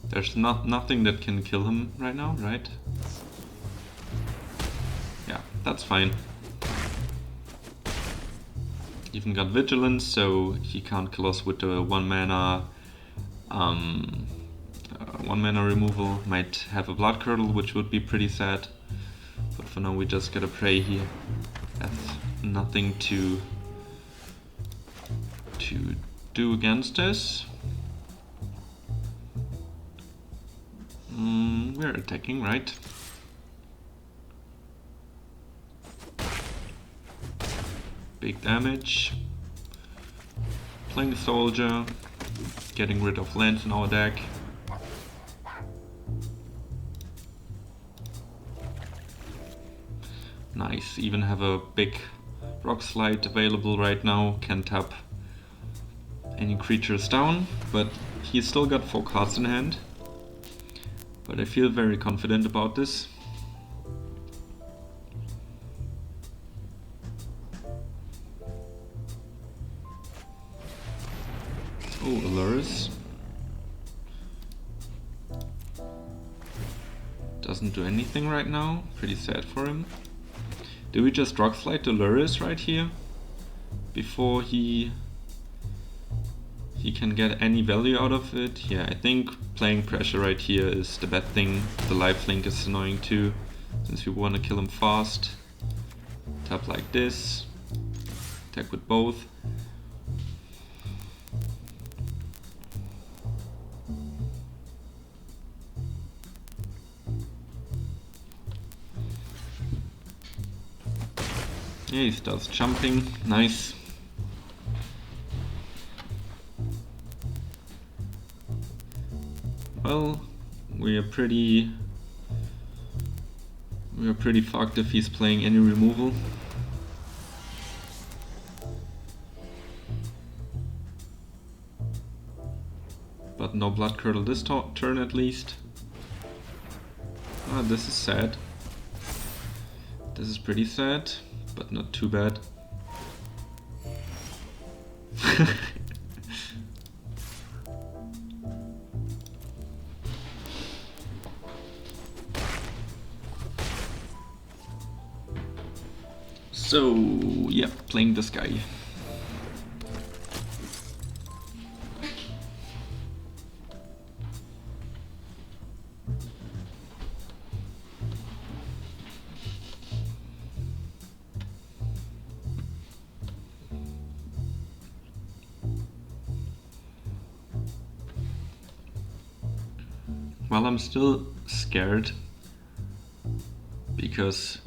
There's nothing that can kill him right now, right? Yeah, that's fine. Even got Vigilance, so he can't kill us with the one mana removal. Might have a Blood Curdle, which would be pretty sad. But for now we just gotta pray he has nothing to do against us. We're attacking, right? Big damage. Playing the soldier, getting rid of lands in our deck. Nice, even have a big rock slide available right now, can tap any creatures down, but he's still got 4 cards in hand. But I feel very confident about this. Oh, Alluris. Doesn't do anything right now, pretty sad for him. Do we just rock slide the Alluris right here? Before he can get any value out of it? Yeah, I think playing pressure right here is the bad thing. The lifelink is annoying too, since we want to kill him fast. Tap like this, attack with both. Yeah, he starts jumping, nice. Well, we are pretty fucked if he's playing any removal. But no Blood Curdle this turn at least. Ah, this is sad. This is pretty sad, but not too bad. So, yeah, playing this guy. Well, I'm still scared because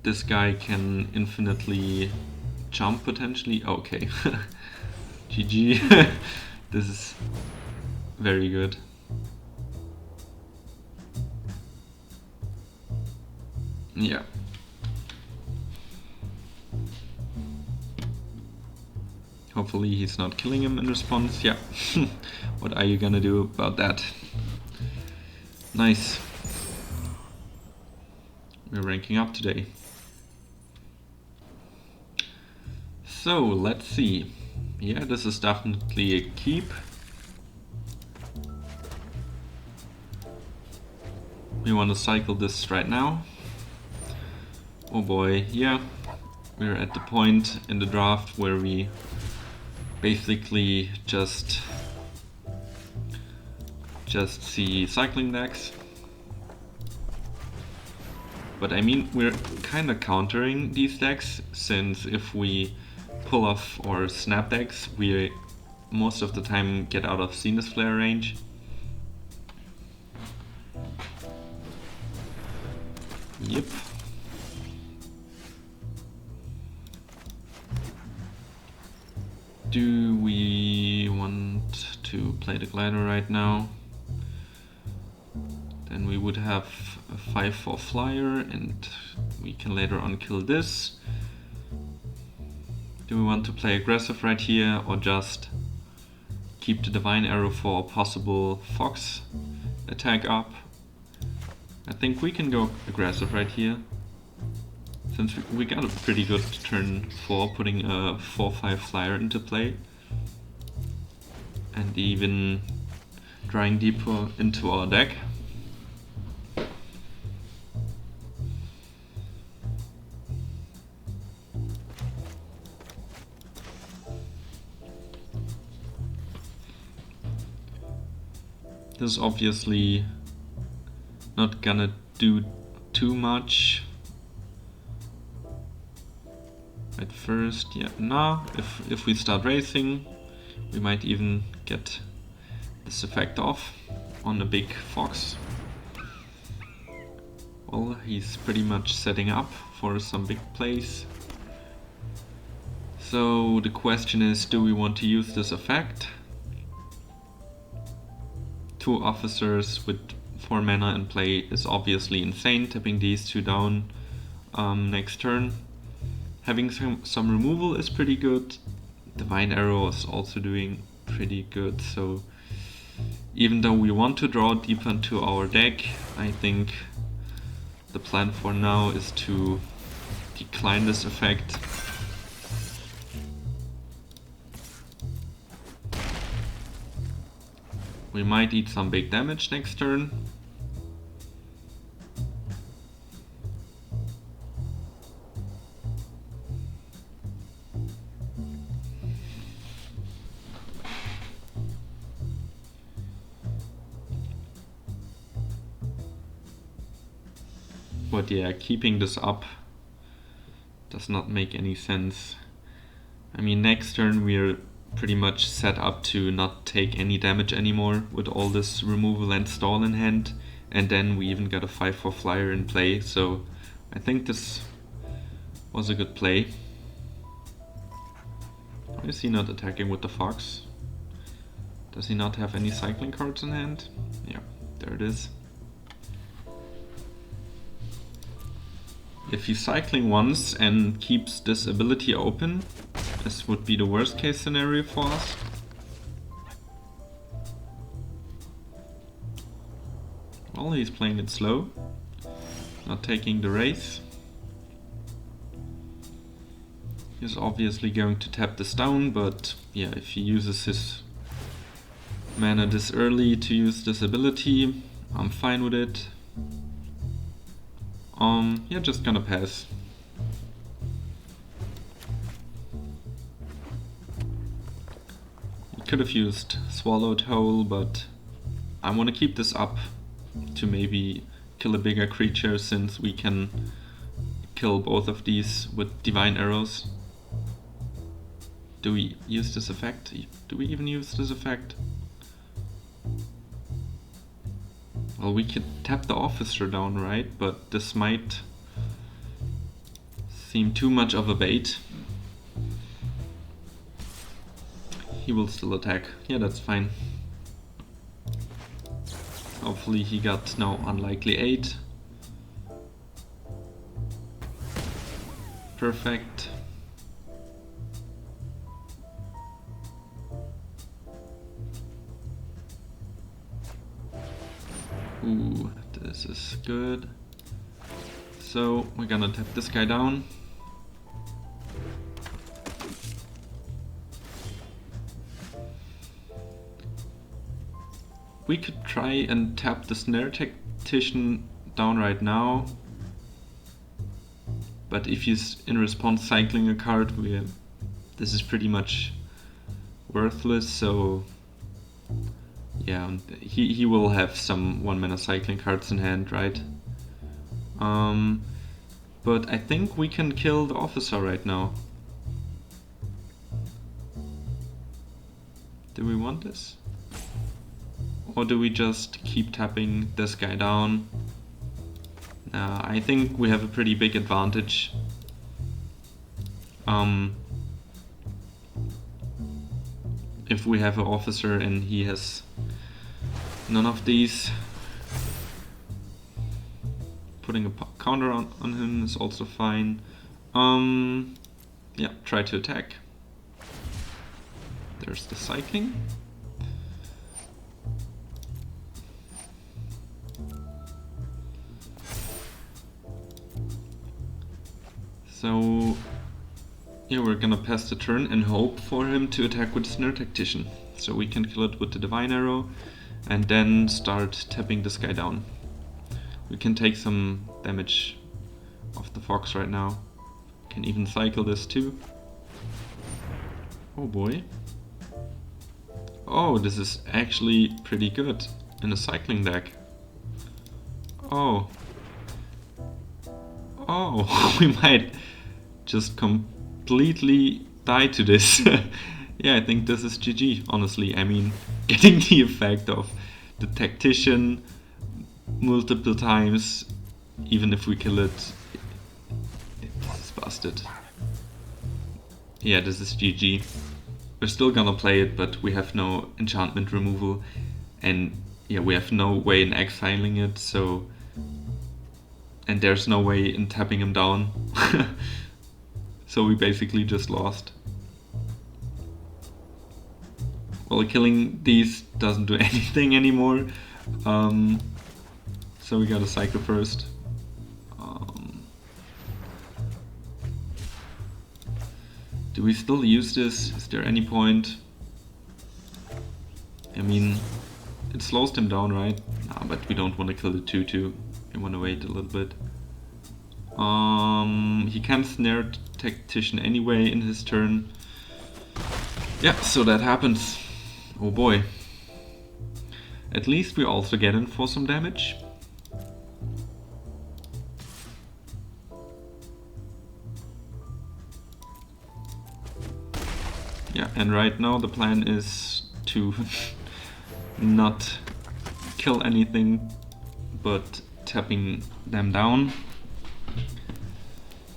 this guy can infinitely jump potentially. Okay. GG. This is very good. Yeah. Hopefully he's not killing him in response. Yeah. What are you gonna do about that? Nice. we're ranking up today. So let's see. Yeah, this is definitely a keep. We want to cycle this right now. Oh boy, yeah. We're at the point in the draft where we basically just see cycling decks. But I mean, we're kind of countering these decks, since if we pull off our Snapdax, we most of the time get out of Zenith Flare range. Yep. Do we want to play the glider right now? Then we would have a 5/4 flyer and we can later on kill this. Do we want to play aggressive right here or just keep the Divine Arrow for a possible Fox attack up? I think we can go aggressive right here, since we got a pretty good turn 4 putting a 4/5 flyer into play and even drawing deeper into our deck. This is obviously not gonna do too much at first. Yeah, nah, if we start racing, we might even get this effect off on a big Fox. Well, he's pretty much setting up for some big plays. So the question is, do we want to use this effect? 2 officers with 4 mana in play is obviously insane, tapping these 2 down next turn. Having some removal is pretty good. Divine Arrow is also doing pretty good, so even though we want to draw deep into our deck, I think the plan for now is to decline this effect. We might eat some big damage next turn. But yeah, keeping this up does not make any sense. I mean, next turn we're pretty much set up to not take any damage anymore with all this removal and stall in hand, and then we even got a 5/4 flyer in play, so I think this was a good play. Why is he not attacking with the Fox? Does he not have any cycling cards in hand? Yeah, there it is. If he's cycling once and keeps this ability open, this would be the worst case scenario for us. Well, he's playing it slow, not taking the race. He's obviously going to tap this down, but yeah, if he uses his mana this early to use this ability, I'm fine with it. Yeah, just gonna pass. He could have used Swallowed Whole, but I want to keep this up to maybe kill a bigger creature, since we can kill both of these with Divine Arrows. Do we use this effect? Do we even use this effect? Well, we could tap the officer down, right? But this might seem too much of a bait. He will still attack. Yeah, that's fine. Hopefully he got now unlikely 8. Perfect. Ooh, this is good. So we're gonna tap this guy down. We could try and tap the Snare Tactician down right now. But if he's in response cycling a card, this is pretty much worthless, so yeah, he will have some 1-mana cycling cards in hand, right? But I think we can kill the officer right now. Do we want this? Or do we just keep tapping this guy down? I think we have a pretty big advantage. If we have an officer and he has none of these, putting a counter on him is also fine. Yeah, try to attack. There's the cycling. So yeah, we're gonna pass the turn and hope for him to attack with Snare Tactician. So we can kill it with the Divine Arrow and then start tapping this guy down. We can take some damage off the Fox right now. Can even cycle this too. Oh boy. Oh, this is actually pretty good in a cycling deck. Oh. Oh, we might just completely die to this. Yeah, I think this is GG, honestly. I mean, getting the effect of the Tactician multiple times, even if we kill it, it's busted. Yeah, this is GG. We're still gonna play it, but we have no enchantment removal, and yeah, we have no way in exiling it, so... And there's no way in tapping him down. So we basically just lost. Well, killing these doesn't do anything anymore. So we gotta cycle first. Do we still use this? Is there any point? I mean, it slows them down, right? Nah, but we don't want to kill the 2-2. We want to wait a little bit. He can Snare Tactician anyway in his turn. Yeah, so that happens. Oh boy. At least we also get in for some damage. Yeah, and right now the plan is to not kill anything, but tapping them down.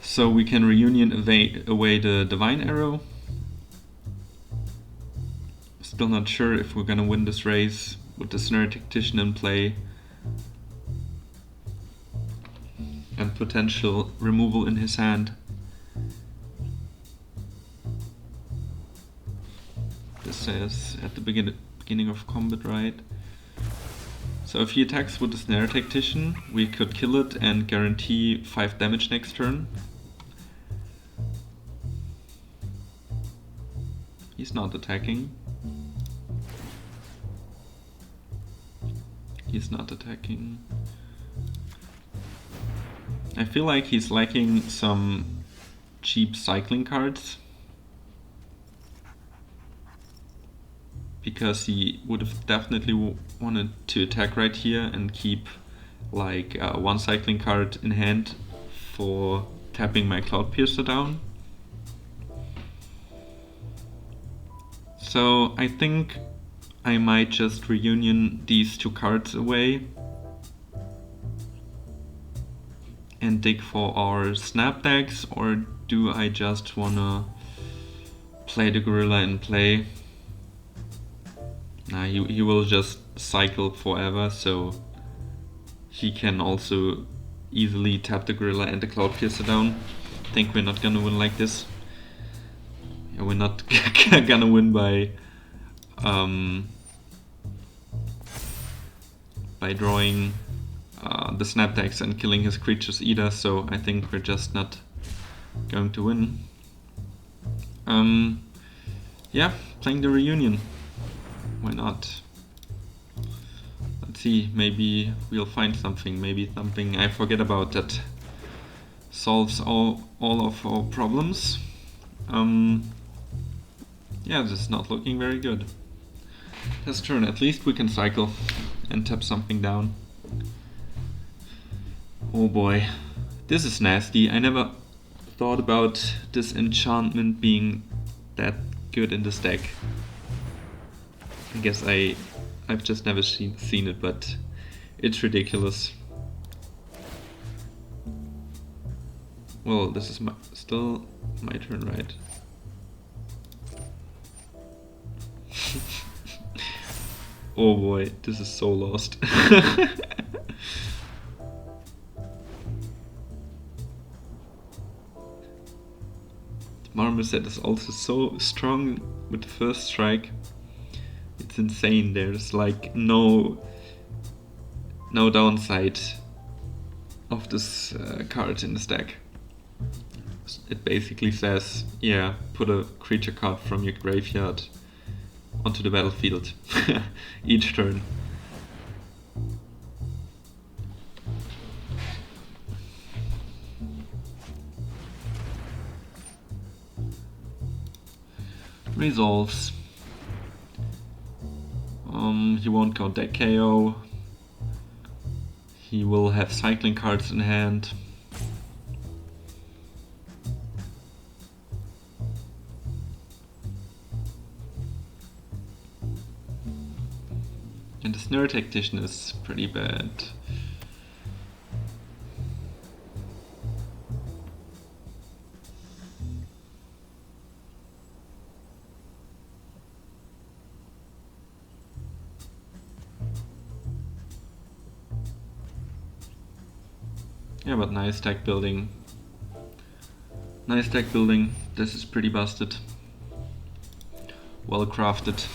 So we can reunion away the Divine Arrow. Still not sure if we're gonna win this race with the Snare Tactician in play. And potential removal in his hand. This says at the beginning of combat, right? So if he attacks with the Snare Tactician, we could kill it and guarantee 5 damage next turn. He's not attacking. He's not attacking. I feel like he's lacking some cheap cycling cards. Because he would have definitely wanted to attack right here and keep like 1 cycling card in hand for tapping my Cloud Piercer down. So I think I might just reunion these 2 cards away and dig for our Snapdax, or do I just wanna play the Gorilla in play? Nah, he will just cycle forever, so he can also easily tap the Gorilla and the Cloud Piercer down. I think we're not gonna win like this. Yeah, we're not gonna win by drawing the Snapdax and killing his creatures either, so I think we're just not going to win. Yeah, playing the reunion. Why not? Let's see, maybe we'll find something, maybe something I forget about that solves all of our problems. Yeah, this is not looking very good. This turn, at least we can cycle and tap something down. Oh boy, this is nasty. I never thought about this enchantment being that good in this deck. I guess I've just never seen it, but it's ridiculous. Well, this is still my turn, right? Oh boy, this is so lost. Marmoset is also so strong with the first strike. It's insane. There's like no downside of this card in the stack. It basically says, yeah, put a creature card from your graveyard onto the battlefield each turn. Resolves. He won't go deck KO. He will have cycling cards in hand. And the Snare Tactician is pretty bad. Yeah, but nice deck building. Nice deck building. This is pretty busted. Well crafted.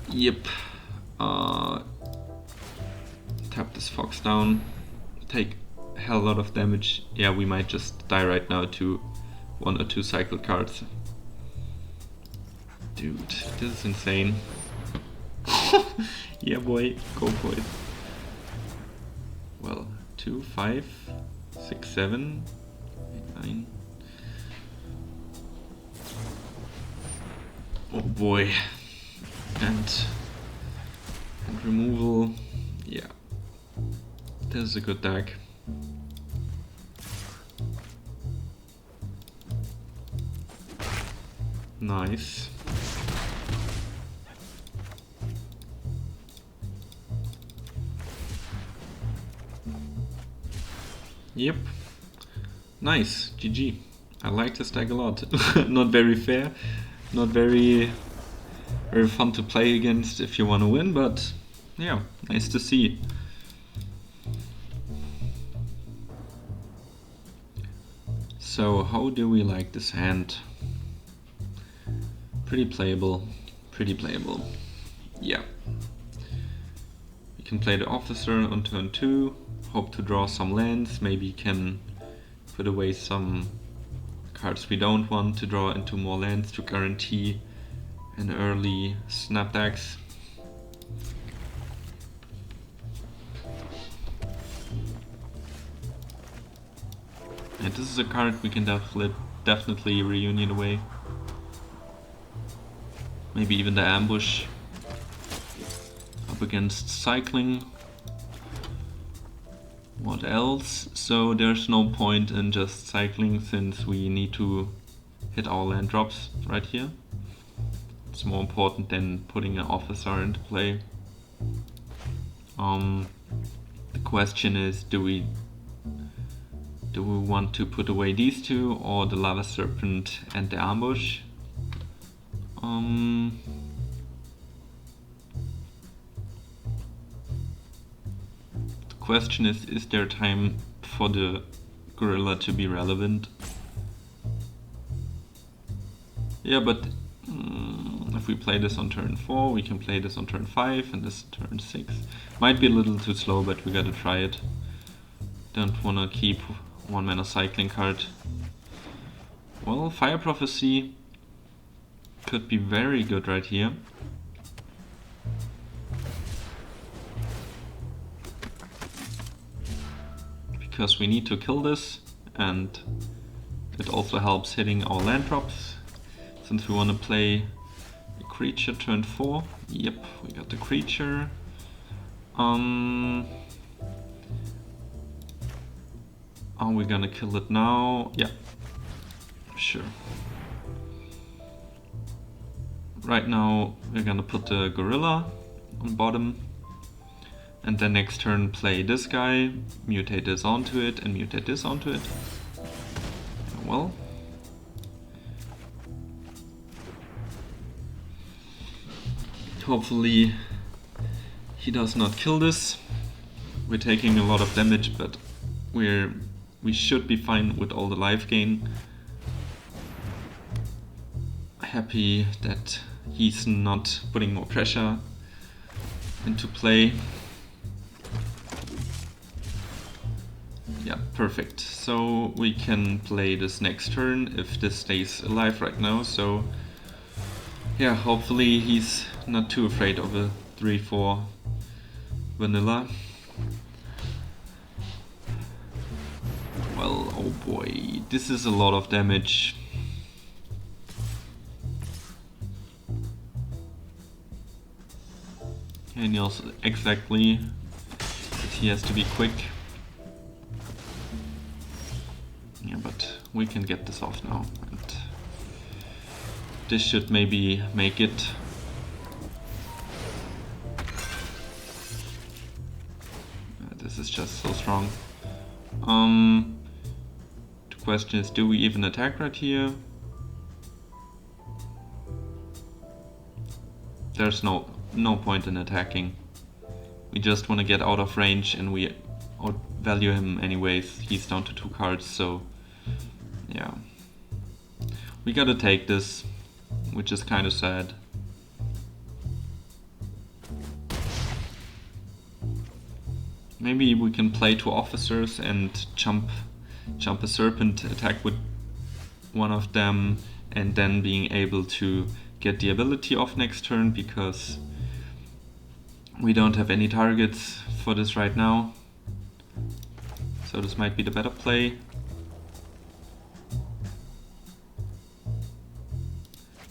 Yep. Tap this fox down. Take a hell lot of damage. Yeah, we might just die right now to 1 or 2 cycle cards. Dude, this is insane. Yeah boy, go for it. Well, 2, 5, 6, 7, 8, 9. Oh boy. And removal. Yeah. This is a good deck. Nice. Yep. Nice. GG. I like this deck a lot. Not very fair. Not very fun to play against if you want to win, but yeah, nice to see. So how do we like this hand? Pretty playable. Pretty playable. Yeah. We can play the officer on turn 2. Hope to draw some lands, maybe can put away some cards we don't want to draw into more lands to guarantee an early Snapdax. And this is a card we can definitely reunion away. Maybe even the ambush up against cycling. What else? So there's no point in just cycling since we need to hit our land drops right here. It's more important than putting an officer into play. The question is, do we want to put away these two or the lava serpent and the ambush? The question is there time for the gorilla to be relevant? Yeah, but If we play this on turn 4, we can play this on turn 5 and this turn 6. Might be a little too slow, but we gotta try it. Don't wanna keep 1 mana cycling card. Well, Fire Prophecy could be very good right here. Because we need to kill this, and it also helps hitting our land drops. Since we want to play a creature turn 4. Yep, we got the creature. Are we gonna kill it now? Yeah, sure. Right now we're gonna put the gorilla on bottom. And then next turn play this guy, mutate this onto it, and mutate this onto it. Well. Hopefully he does not kill this. We're taking a lot of damage, but we should be fine with all the life gain. Happy that he's not putting more pressure into play. Yeah, perfect. So we can play this next turn if this stays alive right now. So yeah, hopefully he's not too afraid of a 3-4 vanilla. Well, oh boy, this is a lot of damage. And he also exactly that he has to be quick. Yeah, but we can get this off now. And this should maybe make it. This is just so strong. The question is, do we even attack right here? There's no point in attacking. We just want to get out of range, and we outvalue him anyways. He's down to 2 cards, so yeah. We gotta take this, which is kind of sad. Maybe we can play 2 officers and jump a serpent, attack with one of them, and then being able to get the ability off next turn, because we don't have any targets for this right now. So this might be the better play.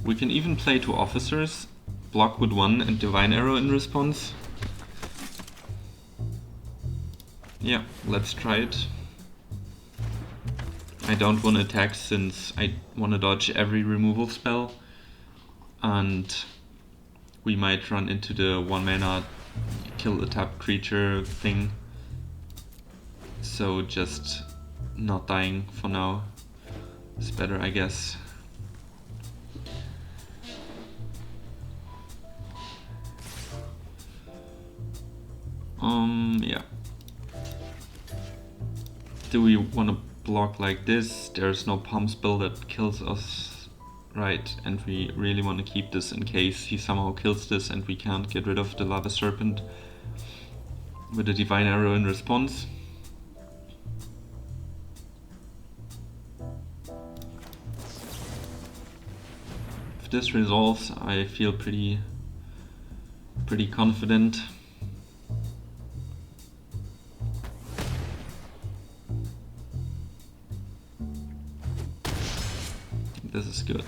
We can even play 2 officers, block with 1 and Divine Arrow in response. Yeah, let's try it. I don't want to attack since I want to dodge every removal spell. And we might run into the 1 mana kill a tapped creature thing. So just not dying for now is better, I guess. Yeah. Do we want to block like this? There's no palm spell that kills us, right? And we really want to keep this in case he somehow kills this and we can't get rid of the Lava Serpent with a Divine Arrow in response. If this resolves, I feel pretty confident. This is good.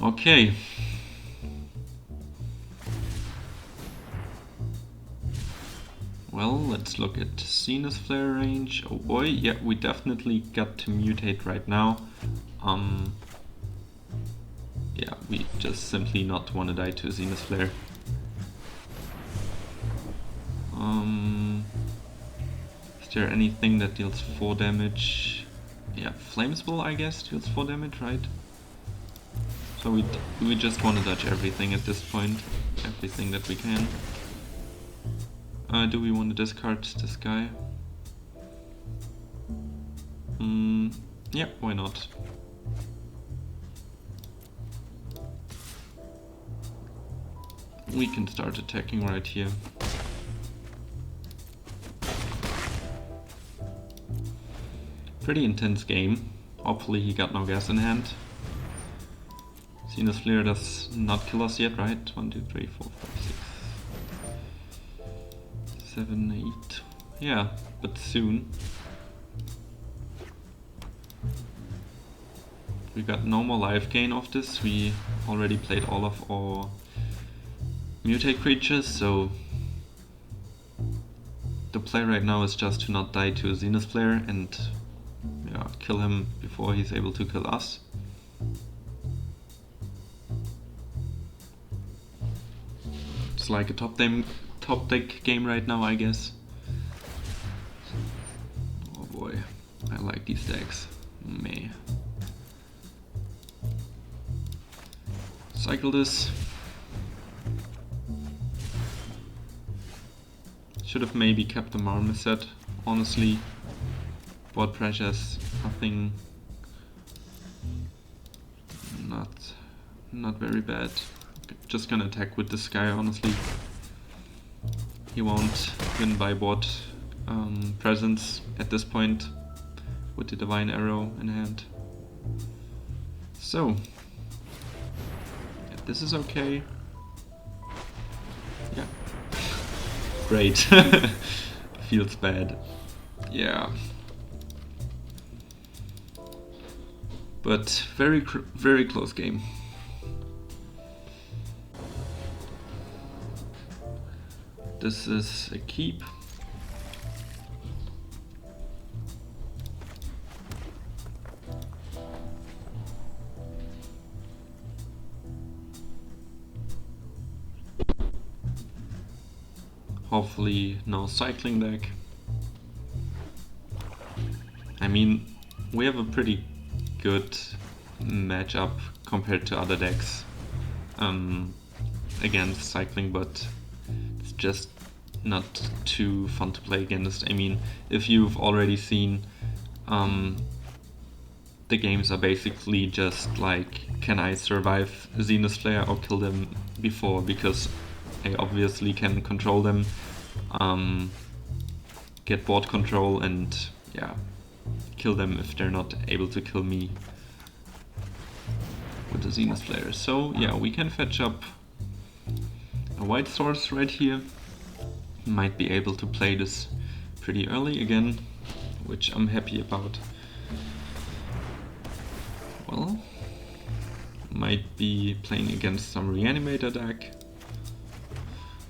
Okay. Well, let's look at Zenith Flare range. Oh boy, yeah, we definitely got to mutate right now. Yeah, we just simply not want to die to Zenith Flare. Is there anything that deals 4 damage? Yeah, Flamespell, I guess, deals 4 damage, right? So we just want to dodge everything at this point. Everything that we can. Do we want to discard this guy? Yeah, why not? We can start attacking right here. Pretty intense game. Hopefully he got no gas in hand. Zenith Flare does not kill us yet, right? 1, 2, 3, 4, 5, 6, 7, 8. Yeah, but soon. We got no more life gain of this. We already played all of our mutate creatures, so the play right now is just to not die to a Zenith Flare and yeah, kill him before he's able to kill us. It's like a top deck game right now, I guess. Oh boy, I like these decks. Meh. Cycle this. Should have maybe kept the Marmoset, honestly. Board pressures, nothing. Not very bad. Just gonna attack with this guy, honestly. He won't win by board presence at this point with the Divine Arrow in hand. So, yeah, this is okay. Yeah. Great. Feels bad. Yeah. But very close game. This is a keep. Hopefully no cycling deck. I mean, we have a pretty good matchup compared to other decks against cycling, but it's just not too fun to play against. I mean, if you've already seen, the games are basically just like, can I survive Zenith Flare or kill them before, because I obviously can control them, get board control, and yeah, kill them if they're not able to kill me with the Zenith Flare. So yeah, we can fetch up a white source right here. Might be able to play this pretty early again, which I'm happy about. Well, might be playing against some Reanimator deck.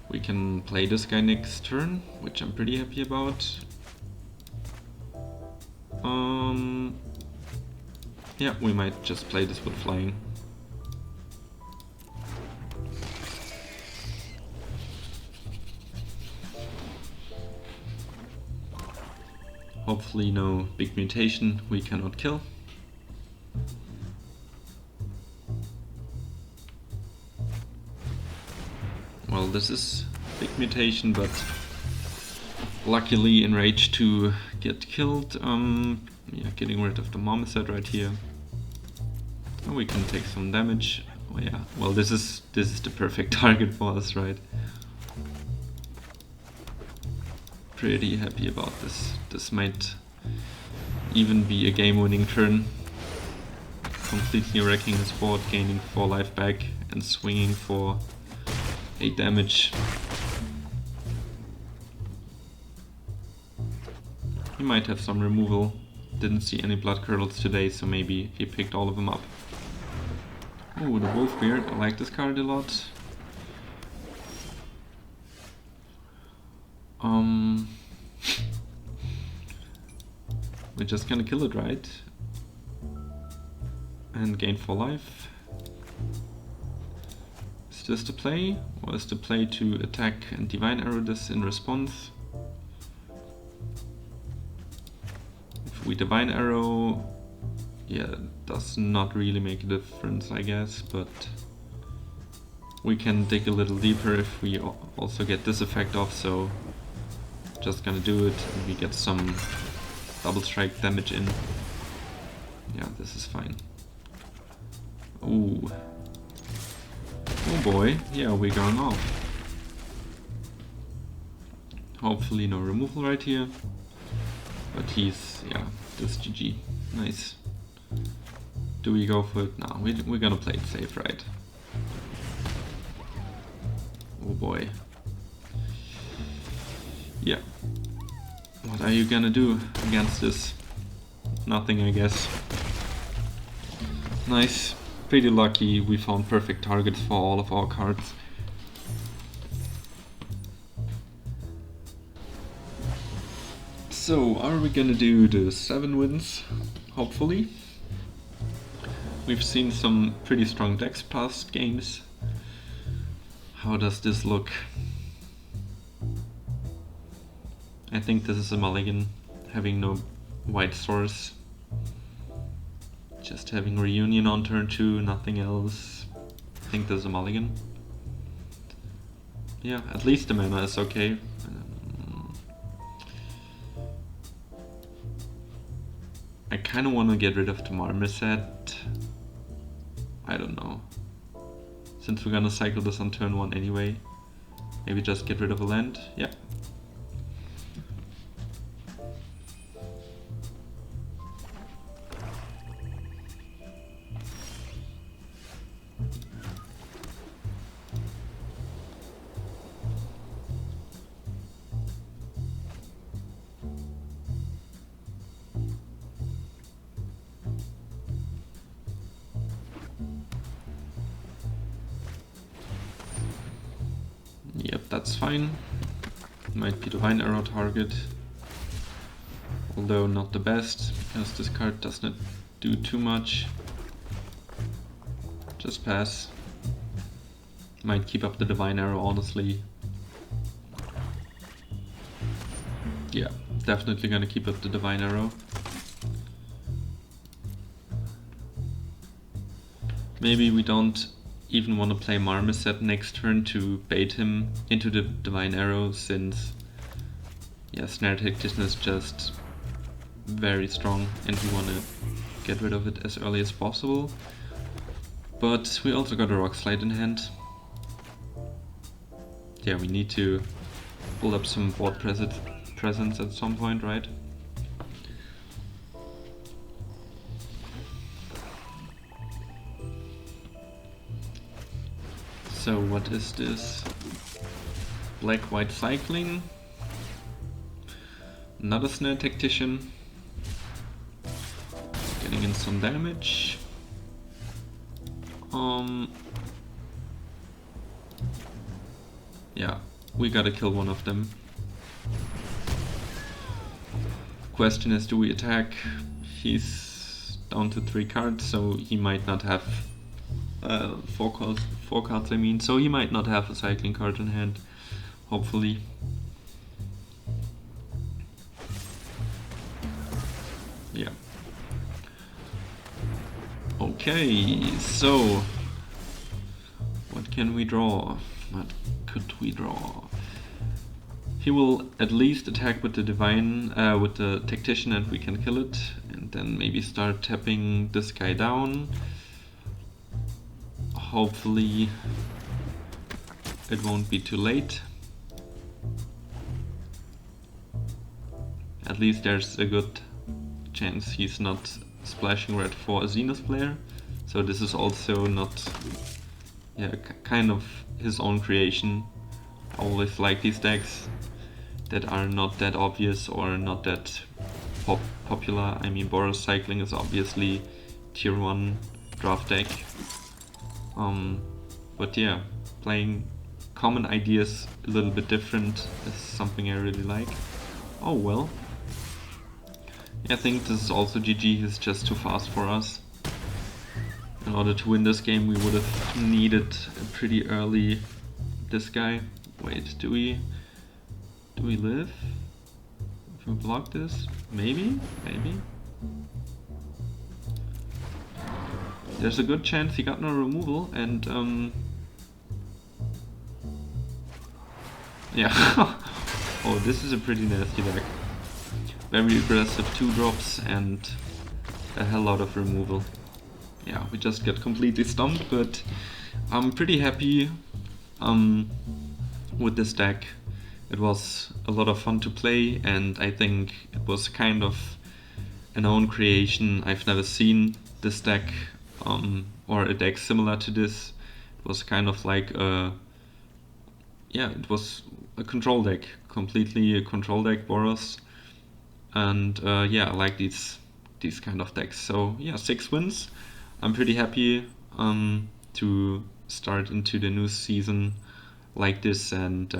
We can play this guy next turn, which I'm pretty happy about. Yeah, we might just play this with flying. Hopefully no big mutation we cannot kill. Well, this is big mutation, but luckily enraged to get killed. Yeah, getting rid of the Marmoset right here. Oh, we can take some damage. Oh yeah, well this is the perfect target for us, right? Pretty happy about this. This might even be a game-winning turn. Completely wrecking his board, gaining 4 life back and swinging for 8 damage. He might have some removal. Didn't see any blood curdles today, so maybe he picked all of them up. Oh, the Wolfbeard. I like this card a lot. We're just gonna kill it, right? And gain 4 life. Is this the play? Or is the play to attack and Divine Arrow this in response? If we Divine Arrow, yeah, does not really make a difference, I guess, but we can dig a little deeper if we also get this effect off, so just gonna do it, and we get some double strike damage in. Yeah, this is fine. Ooh. Oh boy, yeah, we're going off. Hopefully no removal right here. But he's, yeah, this GG. Nice. Do we go for it? No, we're gonna play it safe, right? Oh boy. Yeah. What are you gonna do against this? Nothing, I guess. Nice. Pretty lucky we found perfect targets for all of our cards. So, are we gonna do the 7 wins? Hopefully. We've seen some pretty strong decks past games. How does this look? I think this is a mulligan, having no white source. Just having Reunion on turn 2, nothing else. I think this is a mulligan. Yeah, at least the mana is okay. I kind of want to get rid of the Marmoset. I don't know. Since we're gonna cycle this on turn 1 anyway. Maybe just get rid of a land. Yeah. Yep, that's fine. Might be Divine Arrow target. Although not the best, because this card does not do too much. Just pass. Might keep up the Divine Arrow, honestly. Yeah, definitely gonna keep up the Divine Arrow. Maybe we don't even want to play Marmoset next turn to bait him into the Divine Arrow, since yeah, Snare Tactician is just very strong and we want to get rid of it as early as possible. But we also got a Rock Slide in hand. Yeah, we need to build up some board presence at some point, right? So what is this? Black-white cycling. Another Snare Tactician. Getting in some damage. Yeah, we gotta kill one of them. Question is, do we attack? He's down to 3 cards, so he might not have 4 cards, I mean, so he might not have a cycling card in hand, hopefully. Yeah. Okay, so what can we draw? What could we draw? He will at least attack with the Divine, with the Tactician, and we can kill it, and then maybe start tapping this guy down. Hopefully it won't be too late. At least there's a good chance he's not splashing red for a Zenith player. So this is also not, yeah, kind of his own creation. I always like these decks that are not that obvious or not that popular. I mean, Boros Cycling is obviously tier 1 draft deck. But yeah, playing common ideas a little bit different is something I really like. Oh well. I think this is also GG, he's just too fast for us. In order to win this game we would have needed a pretty early this guy. Wait, do we live? If we block this? Maybe? Maybe? There's a good chance he got no removal, and yeah. Oh, this is a pretty nasty deck. Very aggressive 2-drops and a hell lot of removal. Yeah, we just got completely stumped, but I'm pretty happy with this deck. It was a lot of fun to play, and I think it was kind of an own creation. I've never seen this deck or a deck similar to this. It was kind of like it was a control deck, completely a control deck, Boros, and I like these kind of decks. So yeah, 6 wins. I'm pretty happy to start into the new season like this, and